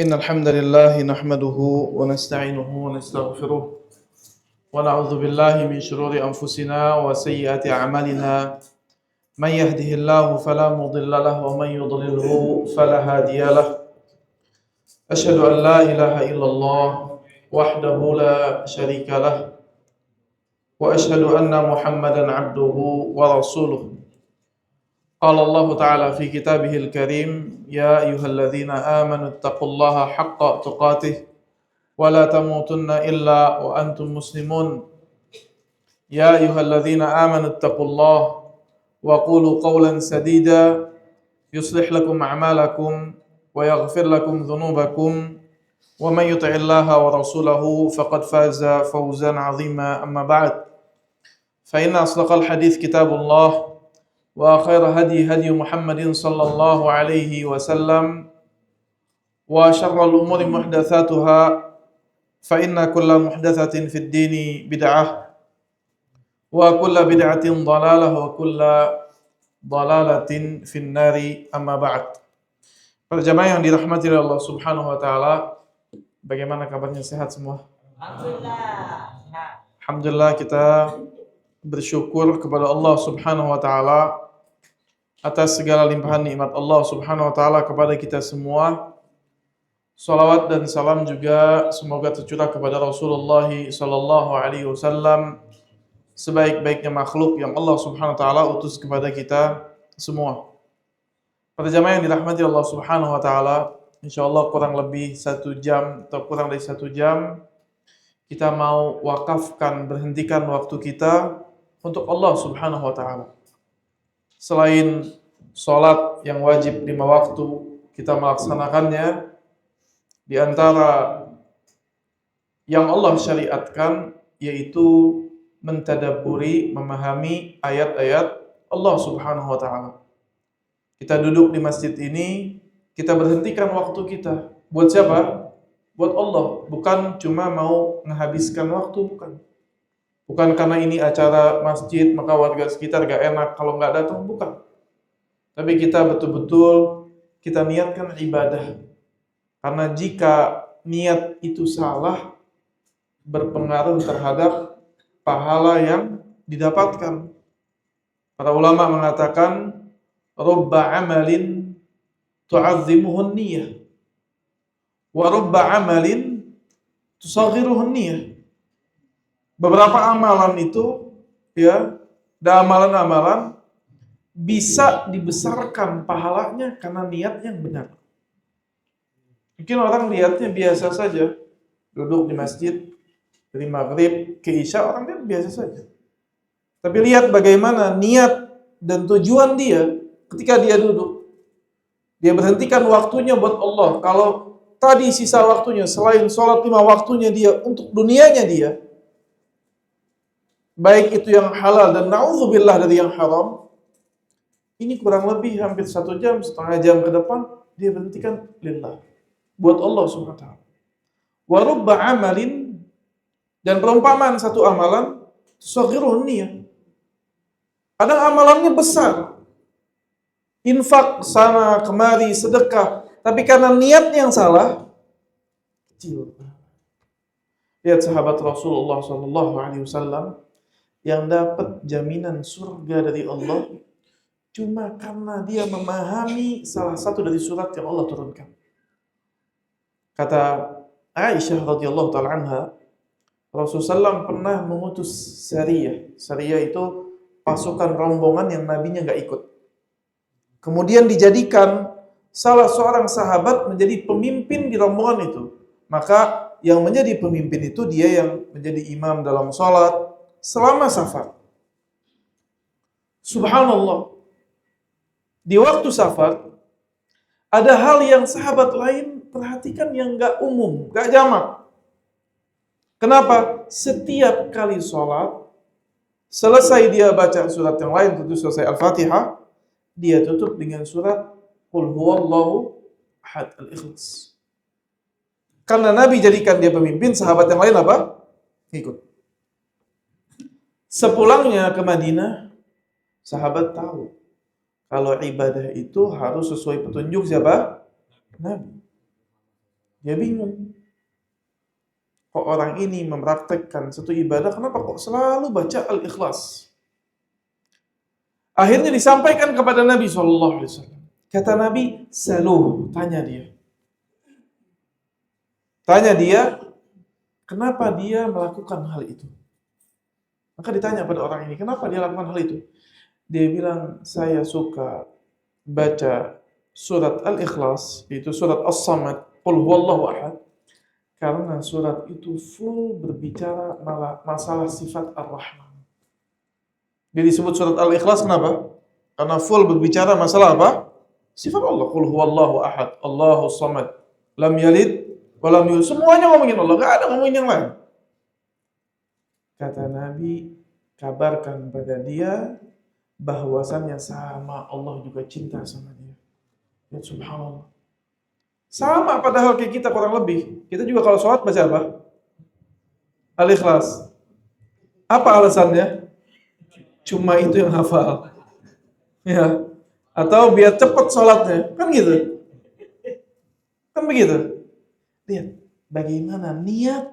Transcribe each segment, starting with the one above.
إن الحمد لله نحمده ونستعينه ونستغفره ونعوذ بالله من شرور أنفسنا وسيئات أعمالنا من يهده الله فلا مضل له ومن يضلله فلا هادي له أشهد أن لا إله إلا الله وحده لا شريك له وأشهد أن محمدا عبده ورسوله قال الله تعالى في كتابه الكريم يا أيها الذين آمنوا اتقوا الله حق تقاته ولا تموتن إلا وأنتم مسلمون يا أيها الذين آمنوا اتقوا الله وقولوا قولا سديدا يصلح لكم أعمالكم ويغفر لكم ذنوبكم ومن يطع الله ورسوله فقد فاز فوزا عظيما أما بعد فإن أصدق الحديث كتاب الله وخير هدي محمد صلى الله عليه وسلم وشر الأمور محدثاتها فإن كل محدثة في الدين بدعة وكل بدعة ضلالة وكل ضلالة في النار أما بعد. Para jamaah yang dirahmati oleh Allah Subhanahu wa taala, bagaimana kabarnya, sehat semua? Alhamdulillah. Alhamdulillah, kita bersyukur kepada Allah Subhanahu wa taala atas segala limpahan nikmat Allah Subhanahu wa taala kepada kita semua. Salawat dan salam juga semoga tercurah kepada Rasulullah sallallahu alaihi wasallam, sebaik-baiknya makhluk yang Allah Subhanahu wa taala utus kepada kita semua. Para jamaah yang dirahmati Allah Subhanahu wa taala, insyaallah kurang lebih 1 jam atau kurang dari 1 jam kita mau wakafkan, berhentikan waktu kita untuk Allah Subhanahu wa taala. Selain sholat yang wajib 5 waktu kita melaksanakannya, di antara yang Allah syariatkan yaitu mentadabburi, memahami ayat-ayat Allah Subhanahu wa taala. Kita duduk di masjid ini, kita berhentikan waktu kita. Buat siapa? Buat Allah. Bukan cuma mau menghabiskan waktu, bukan. Bukan karena ini acara masjid, maka warga sekitar gak enak kalau gak datang, bukan. Tapi kita betul-betul kita niatkan ibadah. Karena jika niat itu salah, berpengaruh terhadap pahala yang didapatkan. Para ulama mengatakan, rubba amalin tu'azzimuhun niyah, wa rubba amalin tusaghiruhun niyah. Beberapa amalan itu, ya, dan amalan-amalan bisa dibesarkan pahalanya karena niat yang benar. Mungkin orang lihatnya biasa saja, duduk di masjid dari maghrib ke isya, orang lihat biasa saja. Tapi lihat bagaimana niat dan tujuan dia ketika dia duduk. Dia berhentikan waktunya buat Allah. Kalau tadi sisa waktunya, selain sholat 5 waktunya dia untuk dunianya dia, baik itu yang halal dan na'udzubillah dari yang haram, ini kurang lebih hampir 1 jam, setengah jam ke depan, dia berhentikan lillah, buat Allah Subhanahu wa ta'ala. Wa rubba amalin, dan perumpamaan satu amalan, saghirun niyah. Kadang amalannya besar, infak sana kemari, sedekah, tapi karena niatnya yang salah, kecil. Lihat sahabat Rasulullah SAW yang dapat jaminan surga dari Allah cuma karena dia memahami salah satu dari surat yang Allah turunkan. Kata Aisyah radhiyallahu taala anha, Rasulullah SAW pernah mengutus sariyah. Sariyah itu pasukan rombongan yang nabinya enggak ikut. Kemudian dijadikan salah seorang sahabat menjadi pemimpin di rombongan itu. Maka yang menjadi pemimpin itu dia yang menjadi imam dalam salat selama safar. Subhanallah. Di waktu safar ada hal yang sahabat lain perhatikan yang gak umum, gak jamak. Kenapa? Setiap kali sholat, selesai dia baca surat yang lain, tentu selesai Al-Fatihah, dia tutup dengan surat Qul huwallahu ahad, Al-Ikhlas. Karena Nabi jadikan dia pemimpin, sahabat yang lain apa? Ikut. Sepulangnya ke Madinah, sahabat tahu kalau ibadah itu harus sesuai petunjuk siapa? Nabi. Dia bingung. Kok orang ini mempraktekkan satu ibadah, kenapa kok selalu baca Al-Ikhlas? Akhirnya disampaikan kepada Nabi SAW. Kata Nabi, saluh, tanya dia. Tanya dia, kenapa dia melakukan hal itu? Maka ditanya pada orang ini, kenapa dia lakukan hal itu? Dia bilang, saya suka baca surat Al-Ikhlas, yaitu surat As-Samad, Qul huwallahu ahad, karena surat itu full berbicara masalah sifat Ar-Rahman. Dia disebut surat Al-Ikhlas kenapa? Karena full berbicara masalah apa? Sifat Allah. Qul huwallahu ahad, Allahu samad, lam yalid wa lam yulad. Semuanya ngomongin Allah, enggak ada ngomongin yang lain. Kata Nabi, kabarkan pada dia bahwasannya sama Allah juga cinta sama dia. Ya subhanallah. Sama padahal kayak kita kurang lebih. Kita juga kalau sholat baca apa? Al-Ikhlas. Apa alasannya? Cuma itu yang hafal. Ya. Atau biar cepat sholatnya. Kan gitu. Kan begitu. Lihat bagaimana niat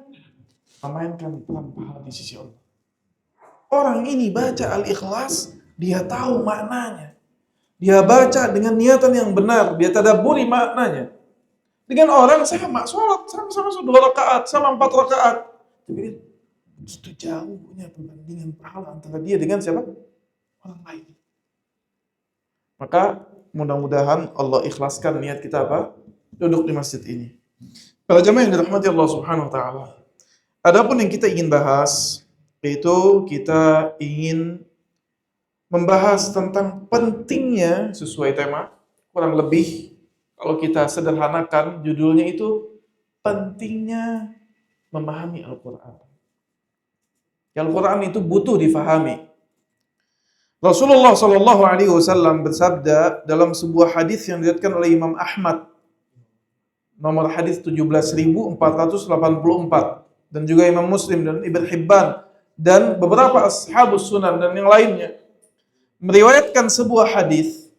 memainkan peran pahala di sisi Allah. Orang ini baca Al-Ikhlas, dia tahu maknanya. Dia baca dengan niatan yang benar, dia tadabburi maknanya. Dengan orang sama sholat, sama 2 rakaat, sama 4 rakaat. Tapi begitu jauhnya perbandingan pahala antara dia dengan siapa? Orang lain. Maka mudah-mudahan Allah ikhlaskan niat kita apa? Duduk di masjid ini. Para jamaah yang dirahmati Allah Subhanahu wa taala. Adapun yang kita ingin bahas yaitu kita ingin membahas tentang pentingnya sesuai tema, kurang lebih kalau kita sederhanakan judulnya itu pentingnya memahami Al-Quran. Al-Quran itu butuh difahami. Rasulullah SAW bersabda dalam sebuah hadis yang diriwayatkan oleh Imam Ahmad, nomor hadis 17.484, dan juga Imam Muslim dan Ibn Hibban dan beberapa ashabus sunan dan yang lainnya meriwayatkan sebuah hadis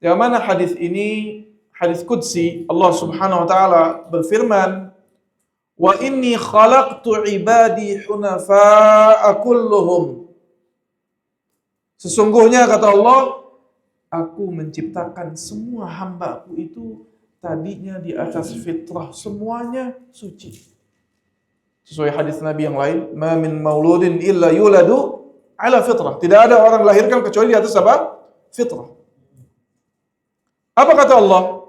yang mana hadis ini hadis qudsi. Allah Subhanahu wa taala berfirman, "Wa inni khalaqtu ibadi hunafa'a kulluhum." Sesungguhnya kata Allah, aku menciptakan semua hamba-Ku itu tadinya di atas fitrah, semuanya suci. Sesuai hadis Nabi yang lain, "Ma min mauludin illa yuladu ala fitrah." Tidak ada orang dilahirkan kecuali di atas apa? Fitrah. Apa kata Allah?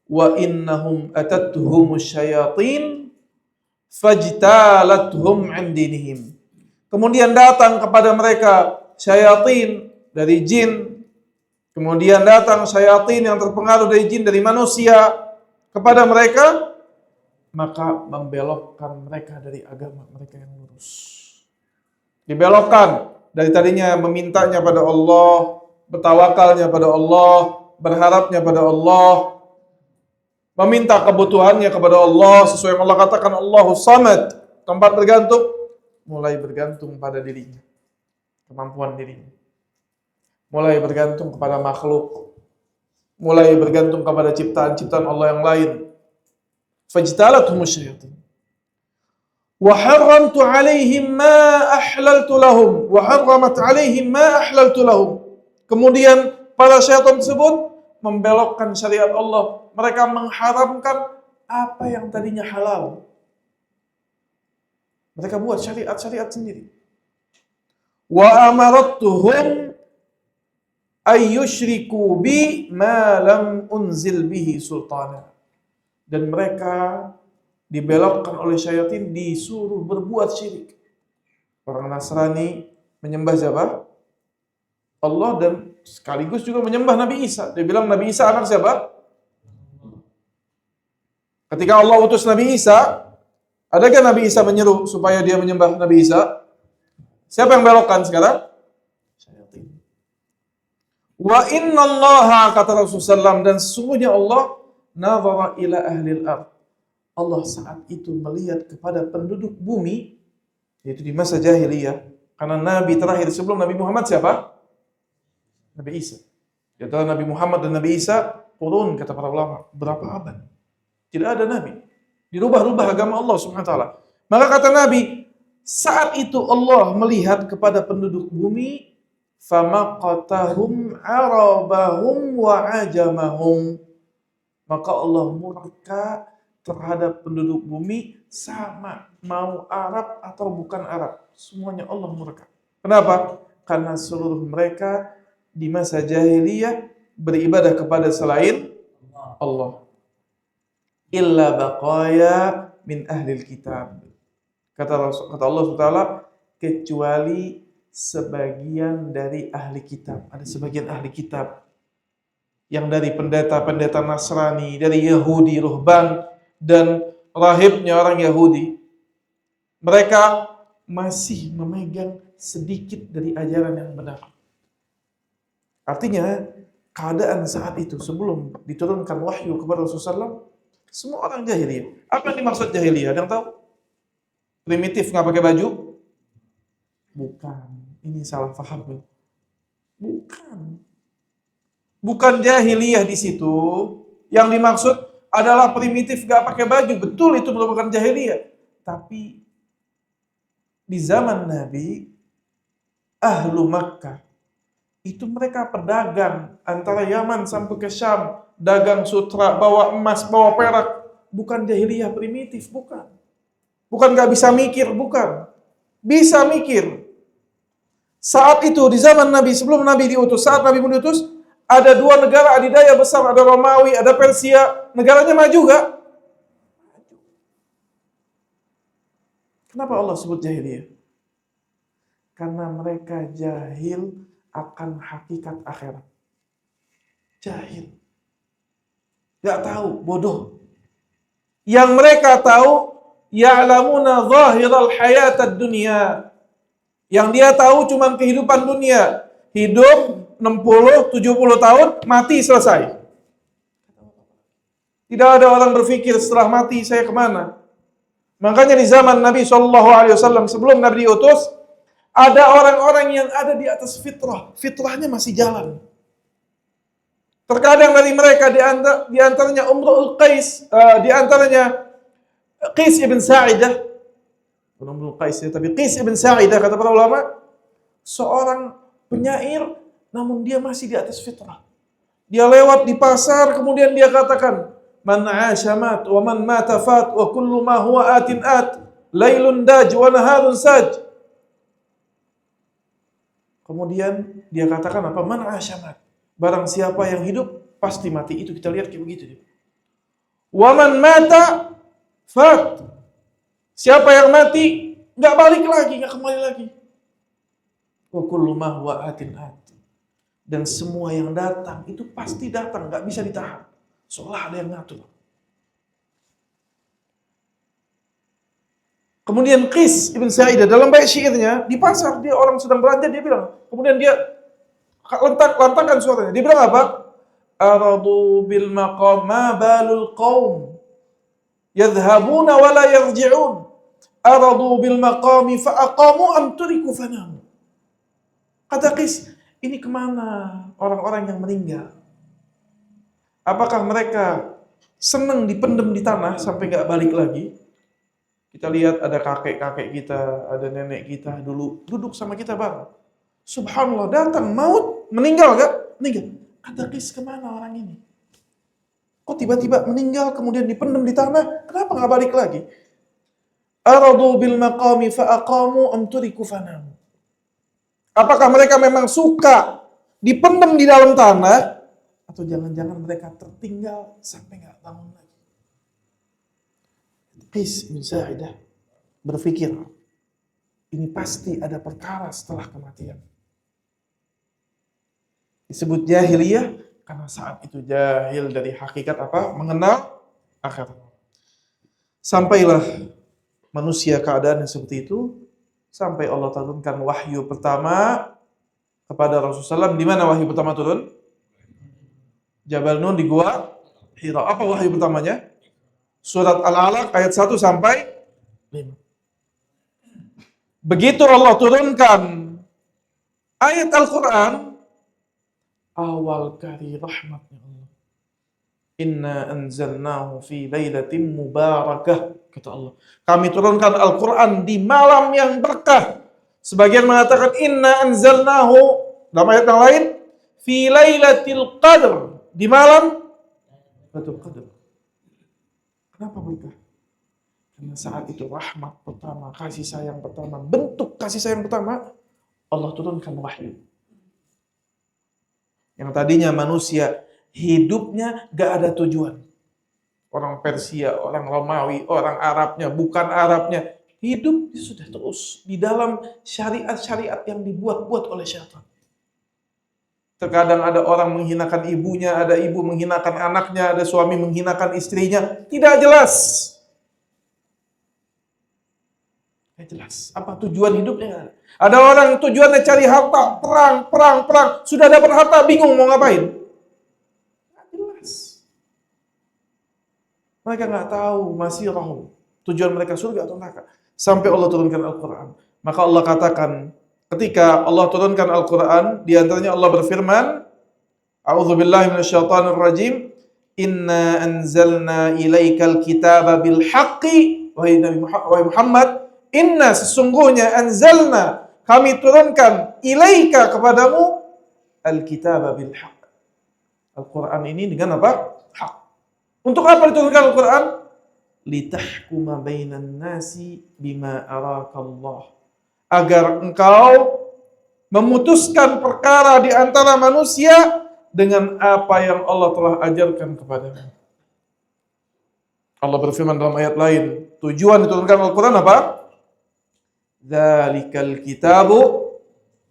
"Wa innahum atatuhumus syayatin fajtalathum 'an dinihim." Kemudian datang kepada mereka syayatin dari jin, kemudian datang syayatin yang terpengaruh dari jin dari manusia kepada mereka, maka membelokkan mereka dari agama mereka yang lurus. Dibelokkan dari tadinya memintanya pada Allah, bertawakalnya pada Allah, berharapnya pada Allah, meminta kebutuhannya kepada Allah sesuai yang Allah katakan, Allahus Samad, tempat bergantung, mulai bergantung pada dirinya, kemampuan dirinya, mulai bergantung kepada makhluk, mulai bergantung kepada ciptaan-ciptaan Allah yang lain. Fajtalathumus syayatin wa harramtu 'alaihim ma ahlaltu lahum wa harramat 'alaihim ma ahlaltu lahum. Kemudian para syaitan tersebut membelokkan syariat Allah. Mereka mengharamkan apa yang tadinya halal. Mereka buat syariat-syariat sendiri. Wa amarattuhum ayyushriku bi ma lam unzil bihi sultana. Dan mereka dibelokkan oleh syaitan, disuruh berbuat syirik. Orang Nasrani menyembah siapa? Allah, dan sekaligus juga menyembah Nabi Isa. Dia bilang Nabi Isa anak siapa? Ketika Allah utus Nabi Isa, adakah Nabi Isa menyeru supaya dia menyembah Nabi Isa? Siapa yang belokkan sekarang? Syaitan. Wa innallaha, kata Rasulullah SAW, dan sesungguhnya Allah nazara ila ahlil ard. Allah saat itu melihat kepada penduduk bumi, yaitu di masa jahiliyah. Karena Nabi terakhir sebelum Nabi Muhammad siapa? Nabi Isa. Di antara Nabi Muhammad dan Nabi Isa, turun kata para ulama, berapa abad? Tidak ada nabi. Dirubah-rubah agama Allah Subhanahu wa taala. Maka kata Nabi, saat itu Allah melihat kepada penduduk bumi, famaqatahum arabahum wa ajamahum. Maka Allah murka terhadap penduduk bumi, sama mau Arab atau bukan Arab, semuanya Allah murka. Kenapa? Karena seluruh mereka di masa jahiliyah beribadah kepada selain Allah. Illa baqaya min ahlil kitab. Kata Allah SWT, kecuali sebagian dari ahli kitab. Ada sebagian ahli kitab yang dari pendeta-pendeta Nasrani, dari Yahudi, ruhban, dan rahibnya orang Yahudi. Mereka masih memegang sedikit dari ajaran yang benar. Artinya, keadaan saat itu sebelum diturunkan wahyu kepada Rasulullah SAW, semua orang jahiliyah. Apa yang dimaksud jahiliyah? Ada yang tahu? Primitif, nggak pakai baju? Bukan. Ini salah paham. Bukan. Bukan jahiliyah di situ. Yang dimaksud adalah primitif, nggak pakai baju. Betul, itu merupakan jahiliyah. Tapi di zaman Nabi, ahlu Makkah, itu mereka pedagang antara Yaman sampai ke Syam, dagang sutra, bawa emas, bawa perak. Bukan jahiliyah primitif, bukan. Bukan gak bisa mikir, bukan. Bisa mikir. Saat itu di zaman Nabi, sebelum Nabi diutus, saat Nabi diutus, ada dua negara adidaya besar, ada Romawi, ada Persia. Negaranya maju gak? Kenapa Allah sebut jahiliyah? Karena mereka jahil akan hakikat akhirat. Jahil. Gak tahu, bodoh. Yang mereka tahu, ya'lamuna zahiral hayatad dunya. Yang dia tahu cuma kehidupan dunia. Hidup 60, 70 tahun, mati, selesai. Tidak ada orang berpikir setelah mati saya kemana. Makanya di zaman Nabi SAW, sebelum Nabi diutus, ada orang-orang yang ada di atas fitrah. Fitrahnya masih jalan. Terkadang dari mereka di antaranya Umrul Qais, di antaranya Qais ibn Sa'idah. Bukan Umrul Qais, tapi Qais ibn Sa'idah, kata para ulama, seorang penyair, namun dia masih di atas fitrah. Dia lewat di pasar, kemudian dia katakan, man 'asha mat, wa man mata fat, wa kullu ma huwa atin at, lailun daj, wa naharun saj. Kemudian dia katakan apa? Man 'asha mat. Barang siapa yang hidup, pasti mati. Itu kita lihat kayak begitu. Wa man mata fat. Siapa yang mati, nggak balik lagi, nggak kembali lagi. Wa kullu ma huwa atin at. Dan semua yang datang itu pasti datang, nggak bisa ditahan. Seolah ada yang ngatur. Kemudian Qais ibn Sa'idah dalam bait syairnya di pasar, dia orang sedang belanja, dia bilang, kemudian dia lantangkan suaranya. Dia bilang apa? Aradu bil maqam ma balul qaum yadhhabuna wa la yarji'un. Aradu bil maqami fa aqamu am turiku fanamu. Kata Qais, ini kemana orang-orang yang meninggal? Apakah mereka senang dipendam di tanah sampai nggak balik lagi? Kita lihat ada kakek-kakek kita, ada nenek kita dulu duduk sama kita bareng. Subhanallah, datang maut, meninggal gak? Meninggal. Kata Qais, kemana orang ini? Kok tiba-tiba meninggal kemudian dipendam di tanah? Kenapa nggak balik lagi? Aradu bil maqami fa aqamu am turiku fanamu. Apakah mereka memang suka dipendam di dalam tanah, atau jangan-jangan mereka tertinggal sampai nggak bangun lagi? Qais bin Sa'idah berpikir, ini pasti ada perkara setelah kematian. Disebut jahiliyah karena saat itu jahil dari hakikat apa? Mengenal akhirat. Sampailah manusia keadaan yang seperti itu, sampai Allah turunkan wahyu pertama kepada Rasulullah SAW. Di mana wahyu pertama turun? Jabal Nur di Gua Hira. Apa wahyu pertamanya? Surat Al-Alaq ayat 1 sampai 5. Begitu Allah turunkan ayat Al-Quran, awal kali rahmatnya Allah. Inna anzalnahu fi lailatin mubarakah, kata Allah. Kami turunkan Al-Quran di malam yang berkah. Sebagian mengatakan inna anzalnahu, dalam ayat yang lain, fi lailatul qadr, di malam Lailatul Qadar. Kenapa berkah? Karena saat itu rahmat pertama, kasih sayang pertama, bentuk kasih sayang pertama, Allah turunkan wahyu. Yang tadinya manusia hidupnya gak ada tujuan. Orang Persia, orang Romawi, orang Arabnya, bukan Arabnya. Hidup sudah terus di dalam syariat-syariat yang dibuat-buat oleh syaitan. Terkadang ada orang menghinakan ibunya, ada ibu menghinakan anaknya, ada suami menghinakan istrinya. Tidak jelas. Tidak jelas. Apa tujuan hidupnya? Ada orang tujuannya cari harta, perang. Sudah dapat harta, bingung mau ngapain. Tidak jelas. Mereka nggak tahu masirahum, tujuan mereka surga atau neraka. Sampai Allah turunkan Al-Quran. Maka Allah katakan, ketika Allah turunkan Al-Quran, di antaranya Allah berfirman, A'udzubillahi minasyaitonir rajim, Inna anzalna ilaikal kitaba bil haqqi, wahai Muhammad, inna sesungguhnya anzalna, kami turunkan ilaika kepadamu al-kitaba bil haqq. Al-Quran ini dengan apa? Hak. Untuk apa diturunkan Al-Quran? Litahkuma bainan nasi bima arakallah. Agar engkau memutuskan perkara di antara manusia dengan apa yang Allah telah ajarkan kepadamu. Allah berfirman dalam ayat lain, tujuan diturunkan Al-Quran apa? Dzalikal kitabu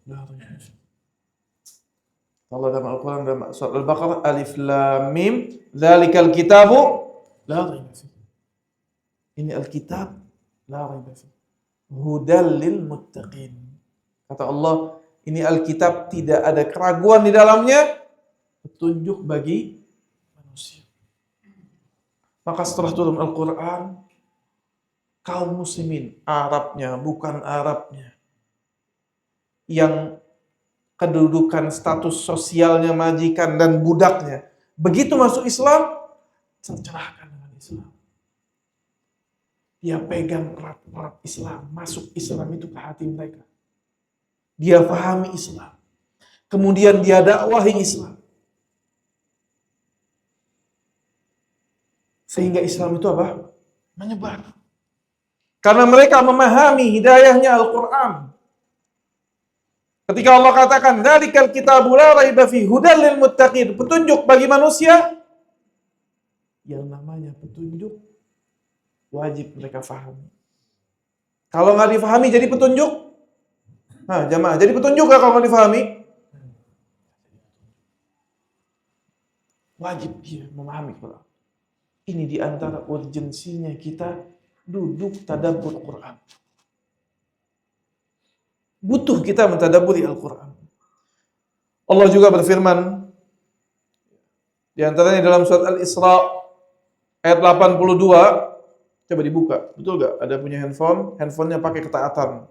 la raiba fihi. Allah dalam Al-Quran dalam surat Al-Baqarah, Alif Lam Mim, dzalikal kitabu la raiba fihi. Ini Alkitab la raiba fihi. Hudal lil muttaqin. Kata Allah, ini Alkitab tidak ada keraguan di dalamnya, petunjuk bagi manusia. Maka setelah turun Al-Quran, kaum muslimin, Arabnya, bukan Arabnya, yang kedudukan status sosialnya majikan dan budaknya, begitu masuk Islam, tercerahkan dengan Islam. Dia pegang erat-erat Islam, masuk Islam itu ke hati mereka. Dia pahami Islam. Kemudian dia dakwahi Islam. Sehingga Islam itu apa? Menyebar. Karena mereka memahami hidayahnya Al-Quran. Ketika Allah katakan, "Dzalikal kitabu la raiba fihi hudal lil muttaqin," petunjuk bagi manusia, yang namanya petunjuk wajib mereka fahami. Kalau nggak difahami jadi petunjuk? Nah, jamaah, jadi petunjuk nggak kalau nggak difahami? Wajib dia memahami Quran. Ini diantara urgensinya kita duduk tadabbur Quran. Butuh kita mentadabburi Al-Quran. Allah juga berfirman, di antaranya dalam surat Al-Isra ayat 82. Coba dibuka, betul gak? Ada punya handphone, handphonenya pakai ketaatan.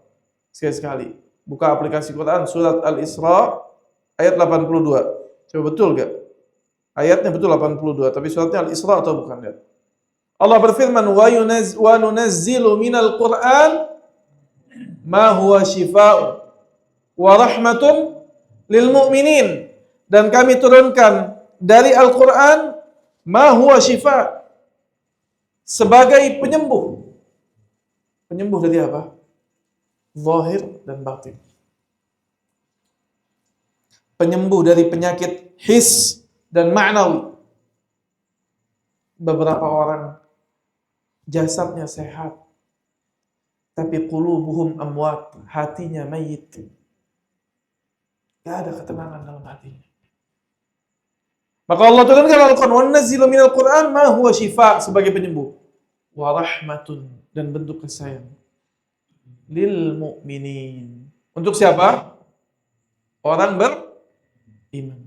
Sekali-sekali. Buka aplikasi Quran, surat Al-Isra, ayat 82. Coba betul gak? Ayatnya betul 82, tapi suratnya Al-Isra atau bukan? Lihat. Allah berfirman, wa nunazzilu minal Qur'an ma huwa shifa'u wa rahmatun lil mu'minin. Dan kami turunkan dari Al-Quran ma huwa shifa', sebagai penyembuh. Penyembuh dari apa? Zahir dan batin. Penyembuh dari penyakit his dan ma'nawi. Beberapa orang jasadnya sehat, tapi qulubuhum amwat, hatinya mayit. Gak ada ketenangan dalam hatinya. Maka Allah turunkan Al-Quran, wa nunazzilu minal Qur'an ma huwa shifa', sebagai penyembuh, wa rahmatun, dan bentuk kasih sayang, lil mu'minin, untuk siapa? Orang beriman.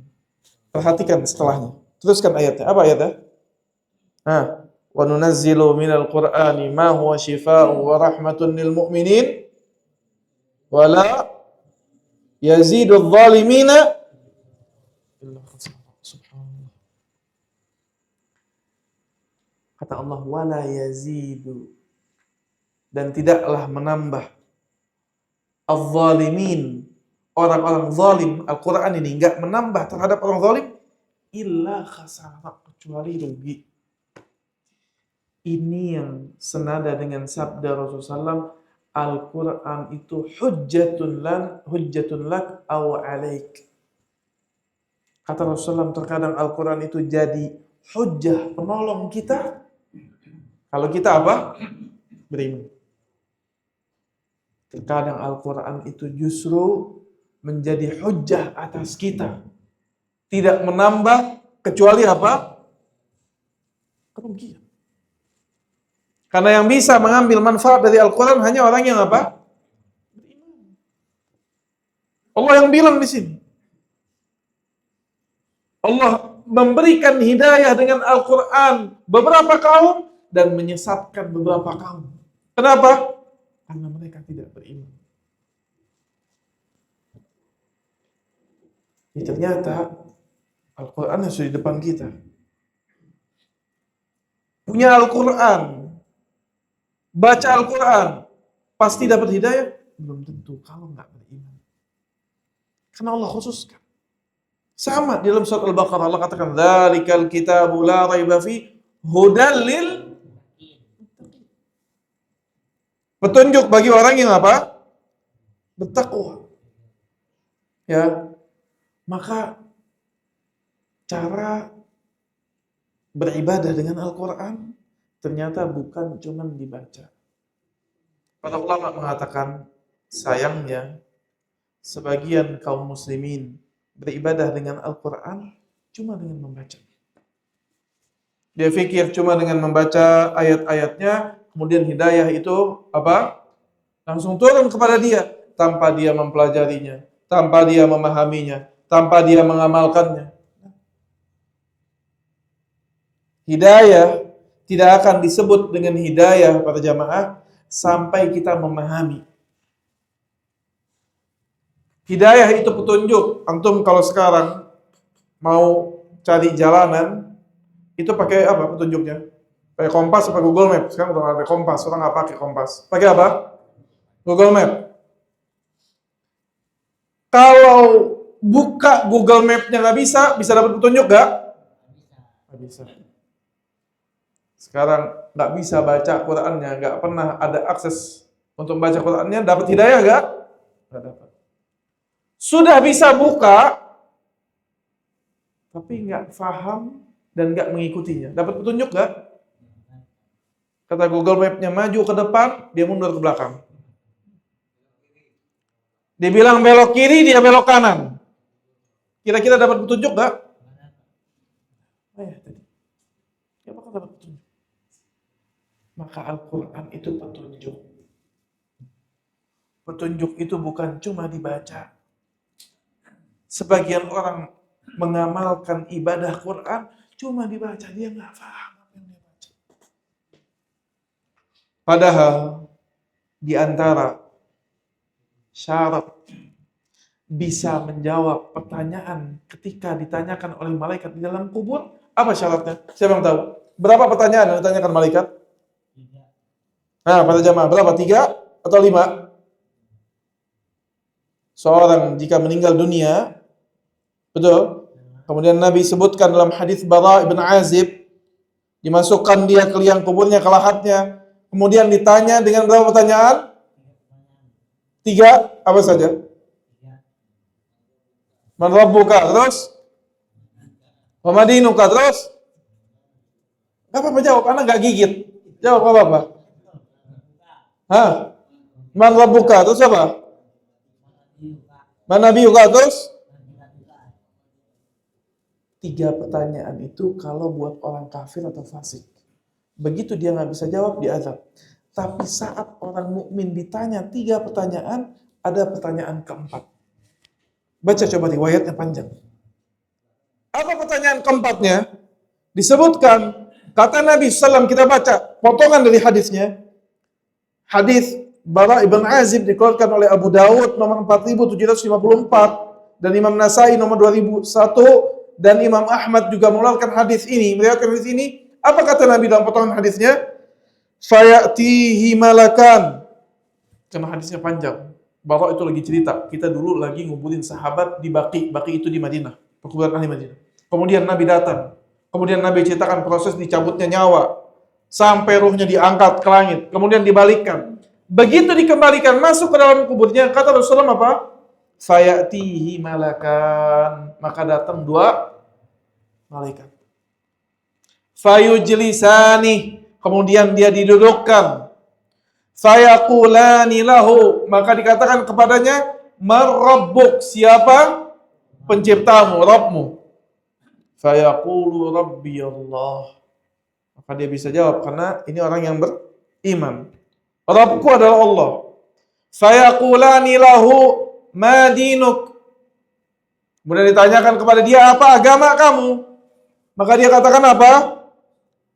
Perhatikan setelahnya. Teruskan ayatnya. Apa ayatnya? Wa nunazzilu minal Qur'ani ma huwa shifa' wa rahmatun lil mu'minin wa la yazidul zalimina illa khasara. Subhanallah. Kata Allah, wala yazidu, dan tidaklah menambah az-zalimin, orang-orang zalim. Al-Quran ini enggak menambah terhadap orang zalim illa khasara, kecuali rugi. Ini yang senada dengan sabda Rasulullah SAW, Al-Quran itu hujjatun lak aw alaik. Kata Rasulullah SAW, terkadang Al-Quran itu jadi hujjah, penolong kita kalau kita apa? Beriman. Terkadang Al-Quran itu justru menjadi hujjah atas kita, tidak menambah kecuali apa? Kerugian. Karena yang bisa mengambil manfaat dari Al-Quran hanya orang yang apa? Beriman. Allah yang bilang di sini. Allah memberikan hidayah dengan Al-Quran beberapa kaum dan menyesatkan beberapa kaum. Kenapa? Karena mereka tidak beriman. Ini ternyata Al-Quran yang sudah di depan kita. Punya Al-Quran, baca Al-Quran, pasti dapat hidayah? Belum tentu kalau nggak beriman. Karena Allah khususkan. Sama di dalam surat Al-Baqarah Allah katakan, "Dzalikal kitabu la raiba fi hudal lil petunjuk bagi orang yang apa? Bertakwa." Ya. Maka cara beribadah dengan Al-Quran ternyata bukan cuma dibaca. Para ulama mengatakan, sayangnya sebagian kaum muslimin beribadah dengan Al-Quran cuma dengan membaca. Dia pikir cuma dengan membaca ayat-ayatnya, kemudian hidayah itu apa? Langsung turun kepada dia, tanpa dia mempelajarinya, tanpa dia memahaminya, tanpa dia mengamalkannya. Hidayah tidak akan disebut dengan hidayah pada jamaah sampai kita memahami. Hidayah itu petunjuk. Antum kalau sekarang mau cari jalanan, itu pakai apa petunjuknya? Pakai kompas atau Google Map? Sekarang udah ada kompas, orang nggak pakai kompas. Pakai apa? Google Map. Kalau buka Google Map-nya nggak bisa dapat petunjuk nggak? Nggak bisa. Sekarang nggak bisa baca Qurannya, nggak pernah ada akses untuk baca Qurannya, dapat hidayah nggak? Nggak dapat. Sudah bisa buka, tapi nggak paham dan nggak mengikutinya. Dapat petunjuk nggak? Kata Google Map-nya maju ke depan, dia mundur ke belakang. Dia bilang belok kiri, dia belok kanan. Kira-kira dapat petunjuk nggak? Tadi. Apakah dapat petunjuk? Maka Al-Quran itu petunjuk. Petunjuk itu bukan cuma dibaca. Sebagian orang mengamalkan ibadah Quran cuma dibaca, dia nggak paham apa yang dia baca. Padahal di antara syarat bisa menjawab pertanyaan ketika ditanyakan oleh malaikat di dalam kubur, apa syaratnya? Siapa yang tahu? Berapa pertanyaan yang ditanyakan malaikat? Nah, pada jamaah berapa? 3 atau 5? Seorang jika meninggal dunia, betul? Kemudian Nabi sebutkan dalam hadis Bara ibn Azib, dimasukkan dia ke liang kuburnya, ke lahatnya, kemudian ditanya dengan berapa pertanyaan? 3, apa saja? Man rabbuka, terus? Wa madinuka, terus? Gak apa-apa jawab, anak gak gigit. Jawab apa-apa. Hah? Man rabbuka, terus apa? Man nabiyuka, terus? 3 pertanyaan itu kalau buat orang kafir atau fasik. Begitu dia nggak bisa jawab, diazab. Tapi saat orang mukmin ditanya 3 pertanyaan, ada pertanyaan keempat. Baca coba riwayatnya panjang. Apa pertanyaan keempatnya? Disebutkan, kata Nabi SAW, kita baca potongan dari hadisnya. Hadis Bara ibn Azib dikeluarkan oleh Abu Dawud nomor 4754 dan Imam Nasai nomor 2001 dan Imam Ahmad juga mengeluarkan hadis ini, meriwayatkan hadis ini Apa kata Nabi dalam potongan hadisnya? Fayatihi malakan. Karena hadisnya panjang. Bapak itu lagi cerita, kita dulu lagi nguburin sahabat di Baqi. Baqi itu di Madinah, perkuburan ahli Madinah. Kemudian Nabi datang. Kemudian Nabi ceritakan proses dicabutnya nyawa. Sampai ruhnya diangkat ke langit. Kemudian dibalikkan. Begitu dikembalikan masuk ke dalam kuburnya, kata Rasulullah apa? Fayatihi malakan. Maka datang 2 malaikat. Fayujlisani. Kemudian dia didudukkan. Fayaqulani lahu. Maka dikatakan kepadanya, Marabbuk. Siapa? Penciptamu, Rabbmu. Fayaqulu Rabbi Allah. Maka dia bisa jawab, karena ini orang yang beriman. Rabbku adalah Allah. Fayaqulani lahu ma dinuk. Kemudian ditanyakan kepada dia, apa agama kamu? Maka dia katakan apa?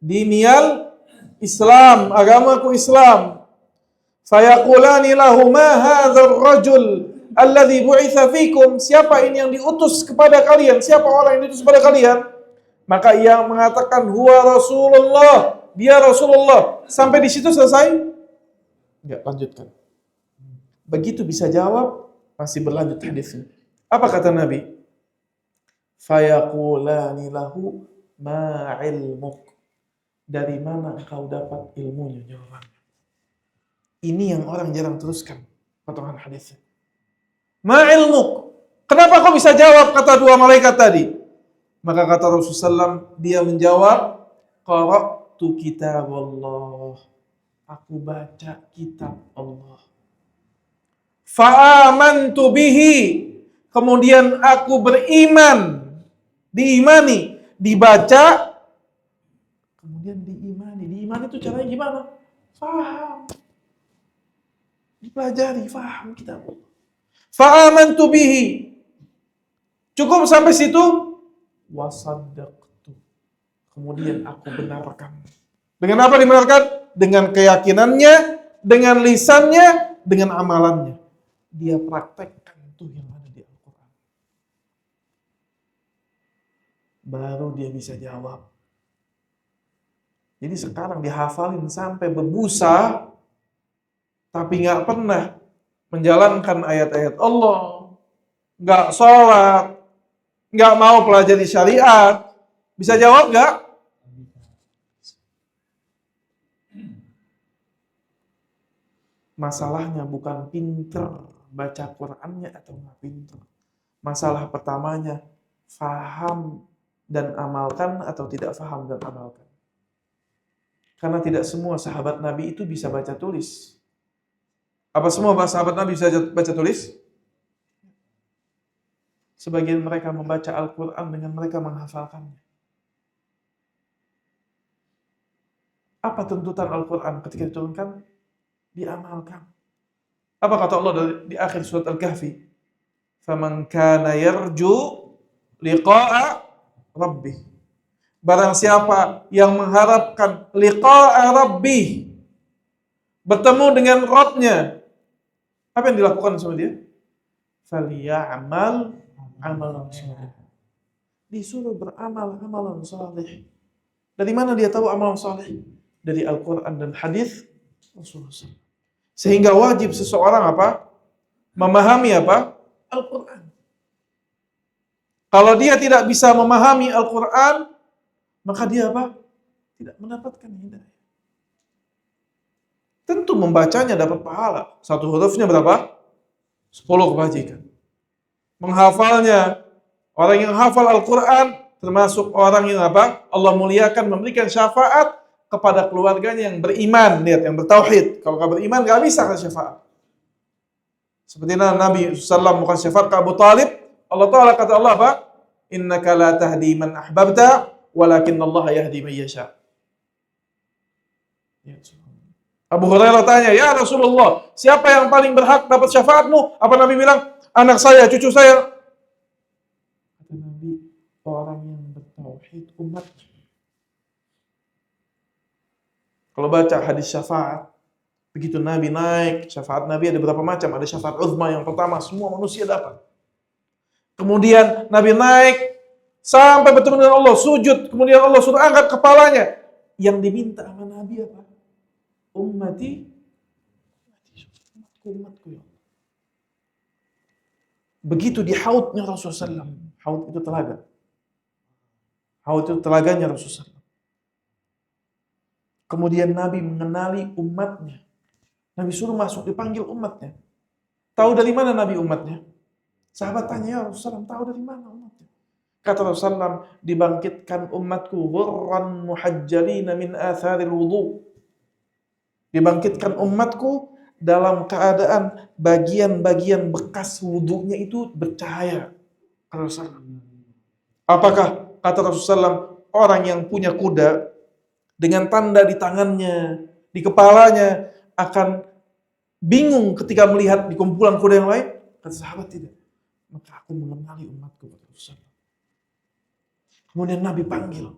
Diniyal Islam, agamaku Islam. Fayaqulani lahu ma hadzal rajul alladzi bu'itsa fikum. Siapa ini yang diutus kepada kalian? Siapa orang yang diutus kepada kalian? Maka ia mengatakan huwa Rasulullah. Dia Rasulullah. Sampai di situ selesai? Enggak, lanjutkan. Begitu bisa jawab, masih berlanjut hadisnya. Apa kata Nabi? Fayaqulani lahu ma ilmuk. Dari mana kau dapat ilmunya? Jawabannya. Ini yang orang jarang teruskan potongan hadisnya. Ma ilmuk. Kenapa kau bisa jawab kata 2 malaikat tadi? Maka kata Rasulullah SAW, dia menjawab, qara'tu kitab Allah. Aku baca kitab Allah. Fa'amantu bihi. Kemudian aku beriman. Diimani. Dibaca. Kemudian diimani. Diimani itu caranya gimana? Faham. Dipelajari, faham kitab Allah. Fa'amantu bihi. Cukup sampai situ? Wasaddaqtu. Kemudian aku benarkan. Dengan apa dibenarkan? Dengan keyakinannya, dengan lisannya, dengan amalannya. Dia praktekkan itu yang ada di Al-Quran. Baru dia bisa jawab. Jadi sekarang dihafalin sampai berbusa, tapi nggak pernah menjalankan ayat-ayat Allah, nggak sholat, nggak mau pelajari syariat. Bisa jawab nggak? Masalahnya bukan pinter baca Qur'annya atau nggak pinter. Masalah pertamanya, faham dan amalkan atau tidak faham dan amalkan. Karena tidak semua sahabat Nabi itu bisa baca tulis. Apa semua sahabat Nabi bisa baca tulis? Sebagian mereka membaca Al-Quran dengan mereka menghafalkannya. Apa tuntutan Al-Quran ketika diturunkan? Diamalkan. Apa kata Allah di akhir surat Al-Kahfi? فَمَنْ كَانَ يَرْجُو لِقَاءَ رَبِّهِ. Barang siapa yang mengharapkan liqa'a rabbih, bertemu dengan Rabbnya, apa yang dilakukan sama dia? Falyamal amalan salih. Disuruh beramal amalan salih. Dari mana dia tahu amalan salih? Dari Al-Quran dan hadis Rasulullah SAW. Sehingga wajib seseorang apa? Memahami apa? Al-Quran. Kalau dia tidak bisa memahami Al-Quran, maka dia apa? Tidak mendapatkan hidayah. Tentu membacanya dapat pahala. 1 hurufnya berapa? 10 kebajikan. Menghafalnya, orang yang hafal Al-Quran termasuk orang yang apa? Allah muliakan, memberikan syafaat kepada keluarganya yang beriman, lihat, yang bertauhid. Kalau nggak beriman nggak bisa kasih syafaat. Seperti Nabi SAW bukan syafaat ke Abu Talib. Allah Ta'ala kata Allah apa? Innaka la tahdi man ahbabta walakin Allah yahdi man yasha. Abu Hurairah tanya, ya Rasulullah, siapa yang paling berhak dapat syafaatmu? Apa Nabi bilang? Anak saya, cucu saya. Kata Nabi, orang yang bertauhid umat. Kalau baca hadis syafaat, begitu Nabi naik, syafaat Nabi ada berapa macam? Ada syafaat uzma yang pertama, semua manusia dapat. Kemudian Nabi naik sampai bertemu dengan Allah, sujud. Kemudian Allah suruh angkat kepalanya. yang diminta sama Nabi apa? Ummati, umatku ya Allah. Begitu di haudnya Rasulullah SAW. Haud itu telaga. Haud itu telaganya Rasulullah SAW. Kemudian Nabi mengenali umatnya. Nabi suruh masuk, dipanggil umatnya. Tahu dari mana Nabi umatnya? Sahabat tanya, ya Rasulullah, tahu dari mana umatnya? Kata Rasulullah, dibangkitkan umatku ghurran muhajjalina min atharil wudu. Dibangkitkan umatku dalam keadaan bagian-bagian bekas wudunya itu bercahaya. Kata Rasulullah. Apakah kata Rasulullah, orang yang punya kuda dengan tanda di tangannya, di kepalanya akan bingung ketika melihat di kumpulan kuda yang lain? Kata sahabat tidak. Maka aku mengenali umatku, kata Rasulullah. Kemudian Nabi panggil,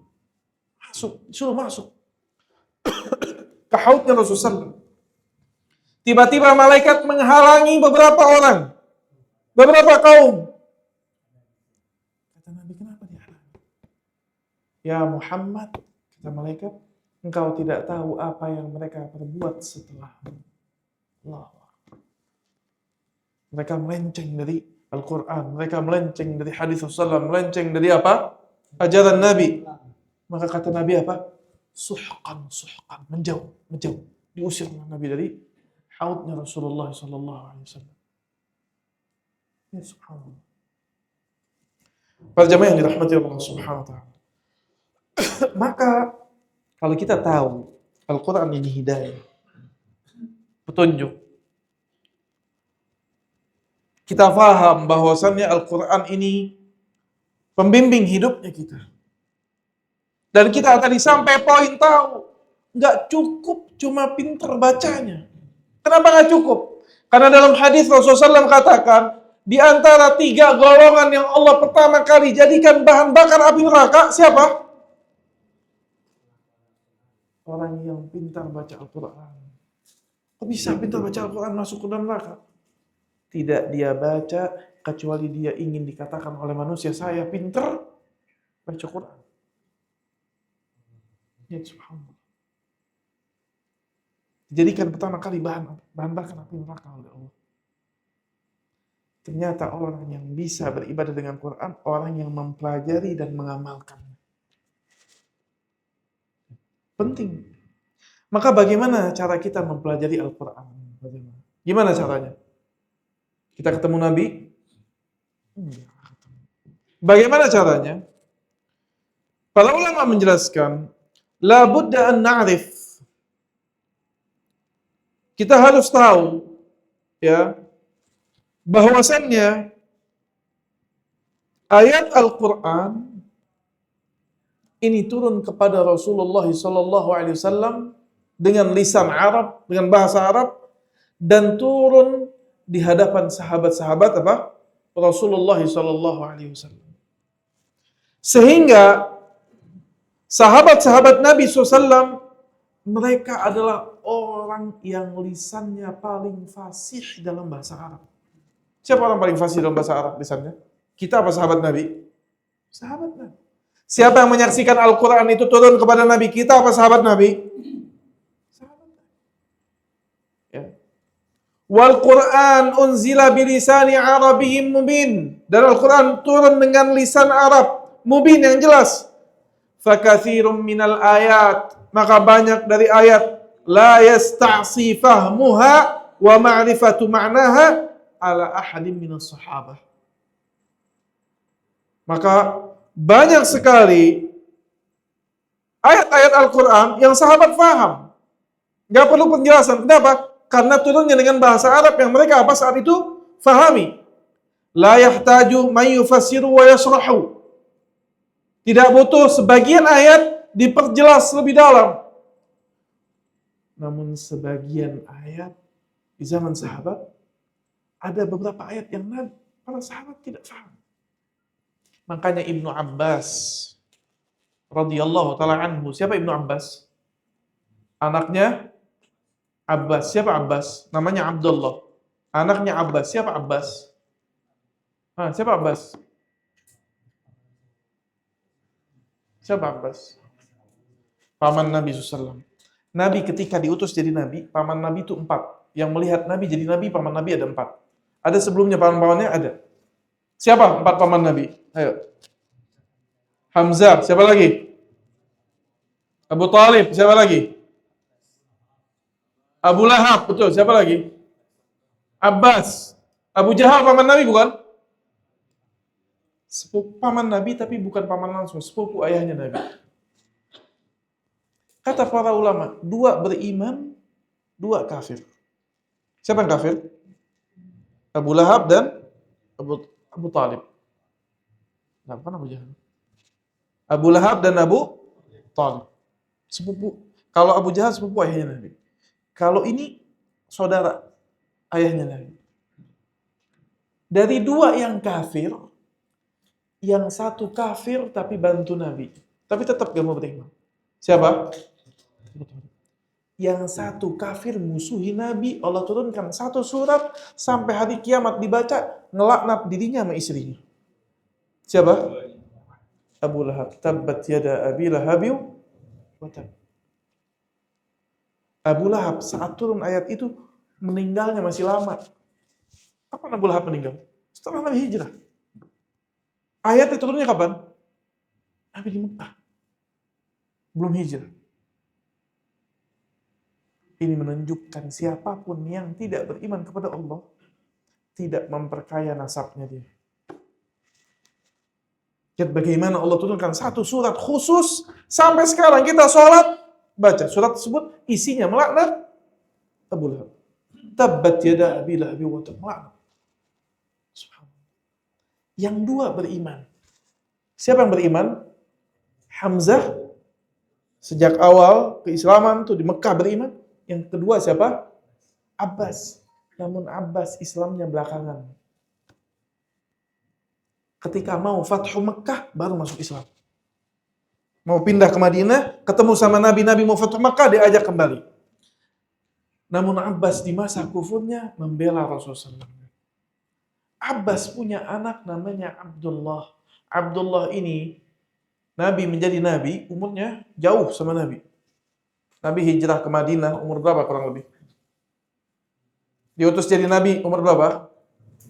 masuk, suruh masuk ke haudnya Rasulullah. Tiba-tiba malaikat menghalangi beberapa orang, beberapa kaum. Kata Nabi, kenapa dihalangi? Ya Muhammad, kata malaikat, engkau tidak tahu apa yang mereka perbuat setelahmu. Allah. Mereka melenceng dari Al-Quran, mereka melenceng dari hadis Rasulullah, melenceng dari apa? Ajaran Nabi. Maka kata Nabi apa? Suhqan, suhqan, menjauh, menjauh. Diusir Nabi dari haudnya Rasulullah SAW. Ya subhanallah. Para jamaah yang dirahmati Allah Subhanahu wa taala. Maka kalau kita tahu Al-Quran ini hidayah, petunjuk, kita faham bahwasannya Al-Quran ini pembimbing hidupnya kita. Dan kita tadi sampai poin tahu, nggak cukup cuma pinter bacanya. Kenapa nggak cukup? Karena dalam hadis Rasulullah SAW katakan, di antara 3 golongan yang Allah pertama kali jadikan bahan bakar api neraka, siapa? Orang yang pintar baca Al-Quran. Kok bisa pintar baca Al-Quran masuk ke dalam neraka? Tidak dia baca kecuali dia ingin dikatakan oleh manusia, saya pintar baca Quran. Ya subhanallah. Dijadikan pertama kali bahan bakar api neraka oleh Allah. Ternyata orang yang bisa beribadah dengan Quran, orang yang mempelajari dan mengamalkan. Penting. Maka bagaimana cara kita mempelajari Al-Quran? Gimana caranya? Kita ketemu Nabi? Bagaimana caranya? Para ulama menjelaskan, la budda an na'rif. Kita harus tahu, ya, bahwasannya ayat Al-Quran ini turun kepada Rasulullah SAW dengan lisan Arab, dengan bahasa Arab, dan turun di hadapan sahabat-sahabat apa? Rasulullah SAW. Sehingga sahabat-sahabat Nabi SAW mereka adalah orang yang lisannya paling fasih dalam bahasa Arab. Siapa orang paling fasih dalam bahasa Arab lisannya? Kita apa sahabat Nabi? Sahabat Nabi. Siapa yang menyaksikan Al-Quran itu turun kepada Nabi? Kita apa sahabat Nabi? Sahabat Nabi. Ya. Wal Quran unzila bilisani Arabiyyin mubin. Dan Al-Quran turun dengan lisan Arab mubin yang jelas. Fakatsirun minal ayat, maka banyak dari ayat la yasta'si fahmuha wa ma'rifatu ma'naha ala ahadin minas sahabah. Maka banyak sekali ayat-ayat Al-Quran yang sahabat faham. Gak perlu penjelasan. Kenapa? Karena turunnya dengan bahasa Arab yang mereka apa saat itu fahami. La yahtaju man yufassiru wa yashrahu. Tidak butuh sebagian ayat diperjelas lebih dalam. Namun sebagian ayat di zaman sahabat, ada beberapa ayat yang para sahabat tidak paham. Makanya Ibnu Abbas radhiyallahu taala anhu. Siapa Ibnu Abbas? Anaknya Abbas. Siapa Abbas? Namanya Abdullah. Anaknya Abbas. Siapa Abbas? Siapa Abbas? Siapa Abbas? paman Nabi SAW. Nabi ketika diutus jadi Nabi, paman Nabi itu 4. Yang melihat Nabi jadi Nabi, paman Nabi ada 4. Ada sebelumnya paman-pamannya? Ada. Siapa 4 paman Nabi? Ayo. Hamzah, siapa lagi? Abu Talib, siapa lagi? Abu Lahab, betul, siapa lagi? Abbas. Abu Jahal paman Nabi bukan? Sepupu paman Nabi tapi bukan paman langsung, sepupu ayahnya Nabi. Kata para ulama, 2 beriman, 2 kafir. Siapa yang kafir? Abu Lahab dan Abu Talib. Nah, bukan Abu Jahal. Abu Lahab dan Abu Talib. Sepupu. Kalau Abu Jahal sepupu ayahnya Nabi. Kalau ini saudara ayahnya Nabi. Dari 2 yang kafir, yang satu kafir tapi bantu Nabi. Tapi tetap gak mau beriman. Siapa? Yang satu kafir musuhi Nabi, Allah turunkan 1 surat sampai hari kiamat dibaca, ngelaknat dirinya sama istrinya. Siapa? Abu Lahab. Tabbat yada Abi Lahabi wa tab. Abu Lahab saat turun ayat itu meninggalnya masih lama. Kapan Abu Lahab meninggal? Setelah Nabi hijrah. Ayat itu turunnya kapan? Nabi di Mekah. Belum hijrah. Ini menunjukkan siapapun yang tidak beriman kepada Allah tidak memperkaya nasabnya dia. Lihat bagaimana Allah turunkan 1 surat khusus sampai sekarang kita sholat baca surat tersebut isinya melaknat Abu Lahab. Tabbat yada Abi Lahab wa tab. Yang 2 beriman. Siapa yang beriman? Hamzah sejak awal keislaman tuh di Mekah beriman. Yang kedua siapa? Abbas. Namun Abbas Islamnya belakangan. Ketika mau Fathu Mekah baru masuk Islam. Mau pindah ke Madinah, ketemu sama Nabi mau Fathu Mekah, diajak kembali. Namun Abbas di masa kufurnya membela Rasulullah SAW. Abbas punya anak namanya Abdullah. Abdullah ini Nabi menjadi Nabi, umurnya jauh sama Nabi. Nabi hijrah ke Madinah umur berapa kurang lebih? Diutus jadi Nabi umur berapa?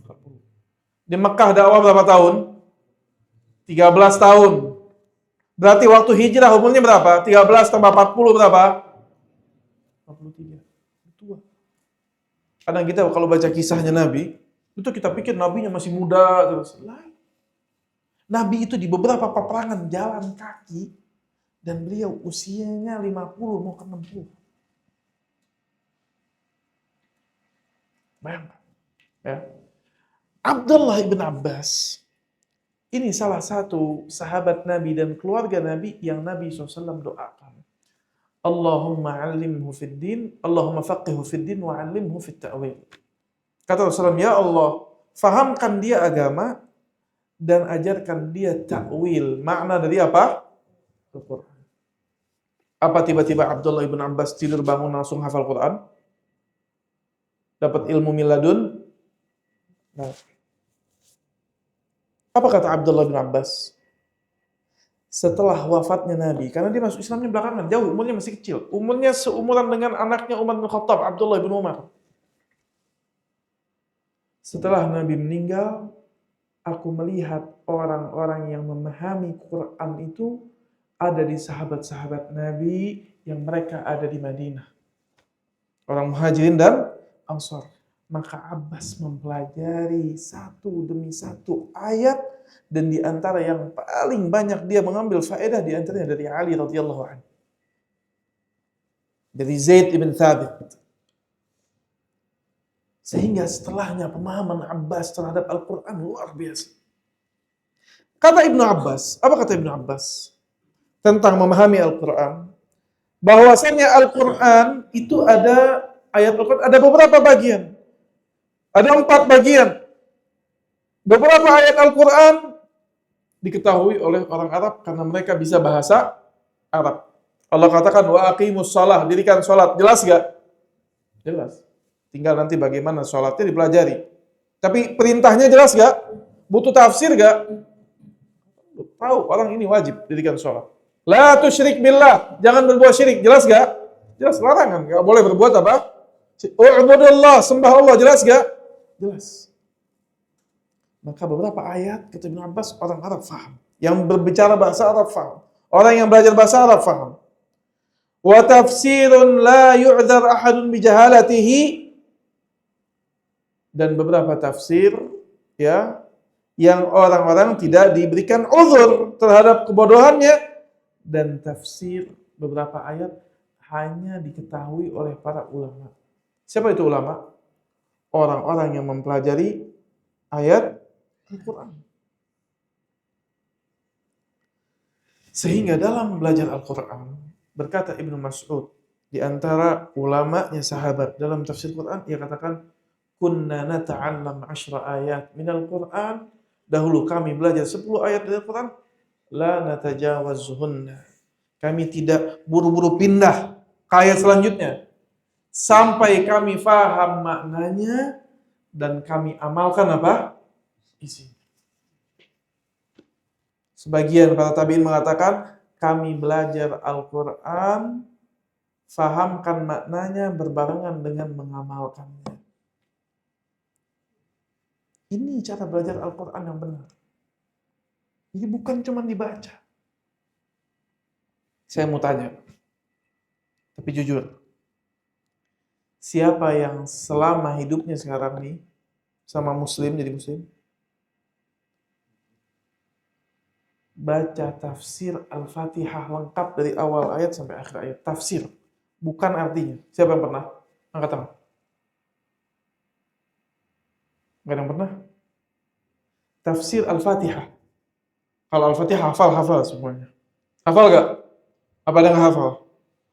40. Di Mekah dakwah berapa tahun? 13 tahun. Berarti waktu hijrah umurnya berapa? 13 tambah 40 berapa? 43. Tua. Kadang kita kalau baca kisahnya Nabi, itu kita pikir Nabinya masih muda terus. Nabi itu di beberapa peperangan jalan kaki dan beliau usianya 50 mau ke 60. Bayangkan. Ya. Abdullah ibn Abbas ini salah satu sahabat Nabi dan keluarga Nabi yang Nabi SAW doakan. Allahumma alimhu fid din, Allahumma faqihhu fid din wa alimhu fit ta'wil. Kata Rasulullah, ya Allah, fahamkan dia agama dan ajarkan dia ta'wil. Makna dari apa? Al-Quran. Apa tiba-tiba Abdullah ibn Abbas tidur bangun langsung hafal Quran? Dapat ilmu miladun? Nah. Apa kata Abdullah bin Abbas? Setelah wafatnya Nabi, karena dia masuk Islamnya belakangan, jauh, umurnya masih kecil. Umurnya seumuran dengan anaknya Umar bin Khattab, Abdullah bin Umar. Setelah Nabi meninggal, aku melihat orang-orang yang memahami Quran itu ada di sahabat-sahabat Nabi yang mereka ada di Madinah. Orang Muhajirin dan Ansar. Maka Abbas mempelajari 1 demi 1 ayat dan di antara yang paling banyak dia mengambil faedah di antaranya dari Ali radhiyallahu anhu. Dari Zaid ibn Thabit. Sehingga setelahnya pemahaman Abbas terhadap Al-Quran luar biasa. Kata Ibnu Abbas, apa kata Ibnu Abbas tentang memahami Al-Quran? Bahwasannya Al-Quran itu ada ayat Al-Quran, ada beberapa bagian. Ada 4 bagian. Beberapa ayat Al-Quran diketahui oleh orang Arab karena mereka bisa bahasa Arab. Allah katakan, wa aqimus shalah, dirikan sholat. Jelas gak? Jelas. Tinggal nanti bagaimana sholatnya dipelajari. Tapi perintahnya jelas gak? Butuh tafsir gak? Tahu, orang ini wajib dirikan sholat. La tusyrik billah, jangan berbuat syirik. Jelas gak? Jelas, larangan. Gak boleh berbuat apa? U'budullah, sembah Allah. Jelas gak? Jelas. Maka beberapa ayat, kata Ibnu Abbas, orang Arab faham. Yang berbicara bahasa Arab faham. Orang yang belajar bahasa Arab faham. Wa tafsirun la yu'dzar ahadun bijahalatihi. Dan beberapa tafsir, ya, yang orang-orang tidak diberikan uzur terhadap kebodohannya. Dan tafsir beberapa ayat hanya diketahui oleh para ulama. Siapa itu ulama? Orang-orang yang mempelajari ayat Al-Quran. Sehingga dalam belajar Al-Quran, berkata Ibnu Mas'ud, di antara ulamanya sahabat dalam tafsir Quran, ia katakan, kunna nata'allam 10 ayat minal Quran. Dahulu kami belajar 10 ayat dari Al-Quran. La natajawazuhunna. Kami tidak buru-buru pindah ke ayat selanjutnya. Sampai kami faham maknanya dan kami amalkan apa? Isinya. Sebagian para tabi'in mengatakan, kami belajar Al-Quran, fahamkan maknanya berbarengan dengan mengamalkannya. Ini cara belajar Al-Quran yang benar. Jadi bukan cuma dibaca. Saya mau tanya, tapi jujur, siapa yang selama hidupnya sekarang nih, sama muslim, jadi muslim, baca tafsir Al-Fatihah lengkap dari awal ayat sampai akhir ayat. Tafsir, bukan artinya. Siapa yang pernah? Angkat tangan. Gak ada yang pernah? Tafsir Al-Fatihah. Kalau Al-Fatihah hafal semuanya. Hafal gak? Apa ada yang hafal?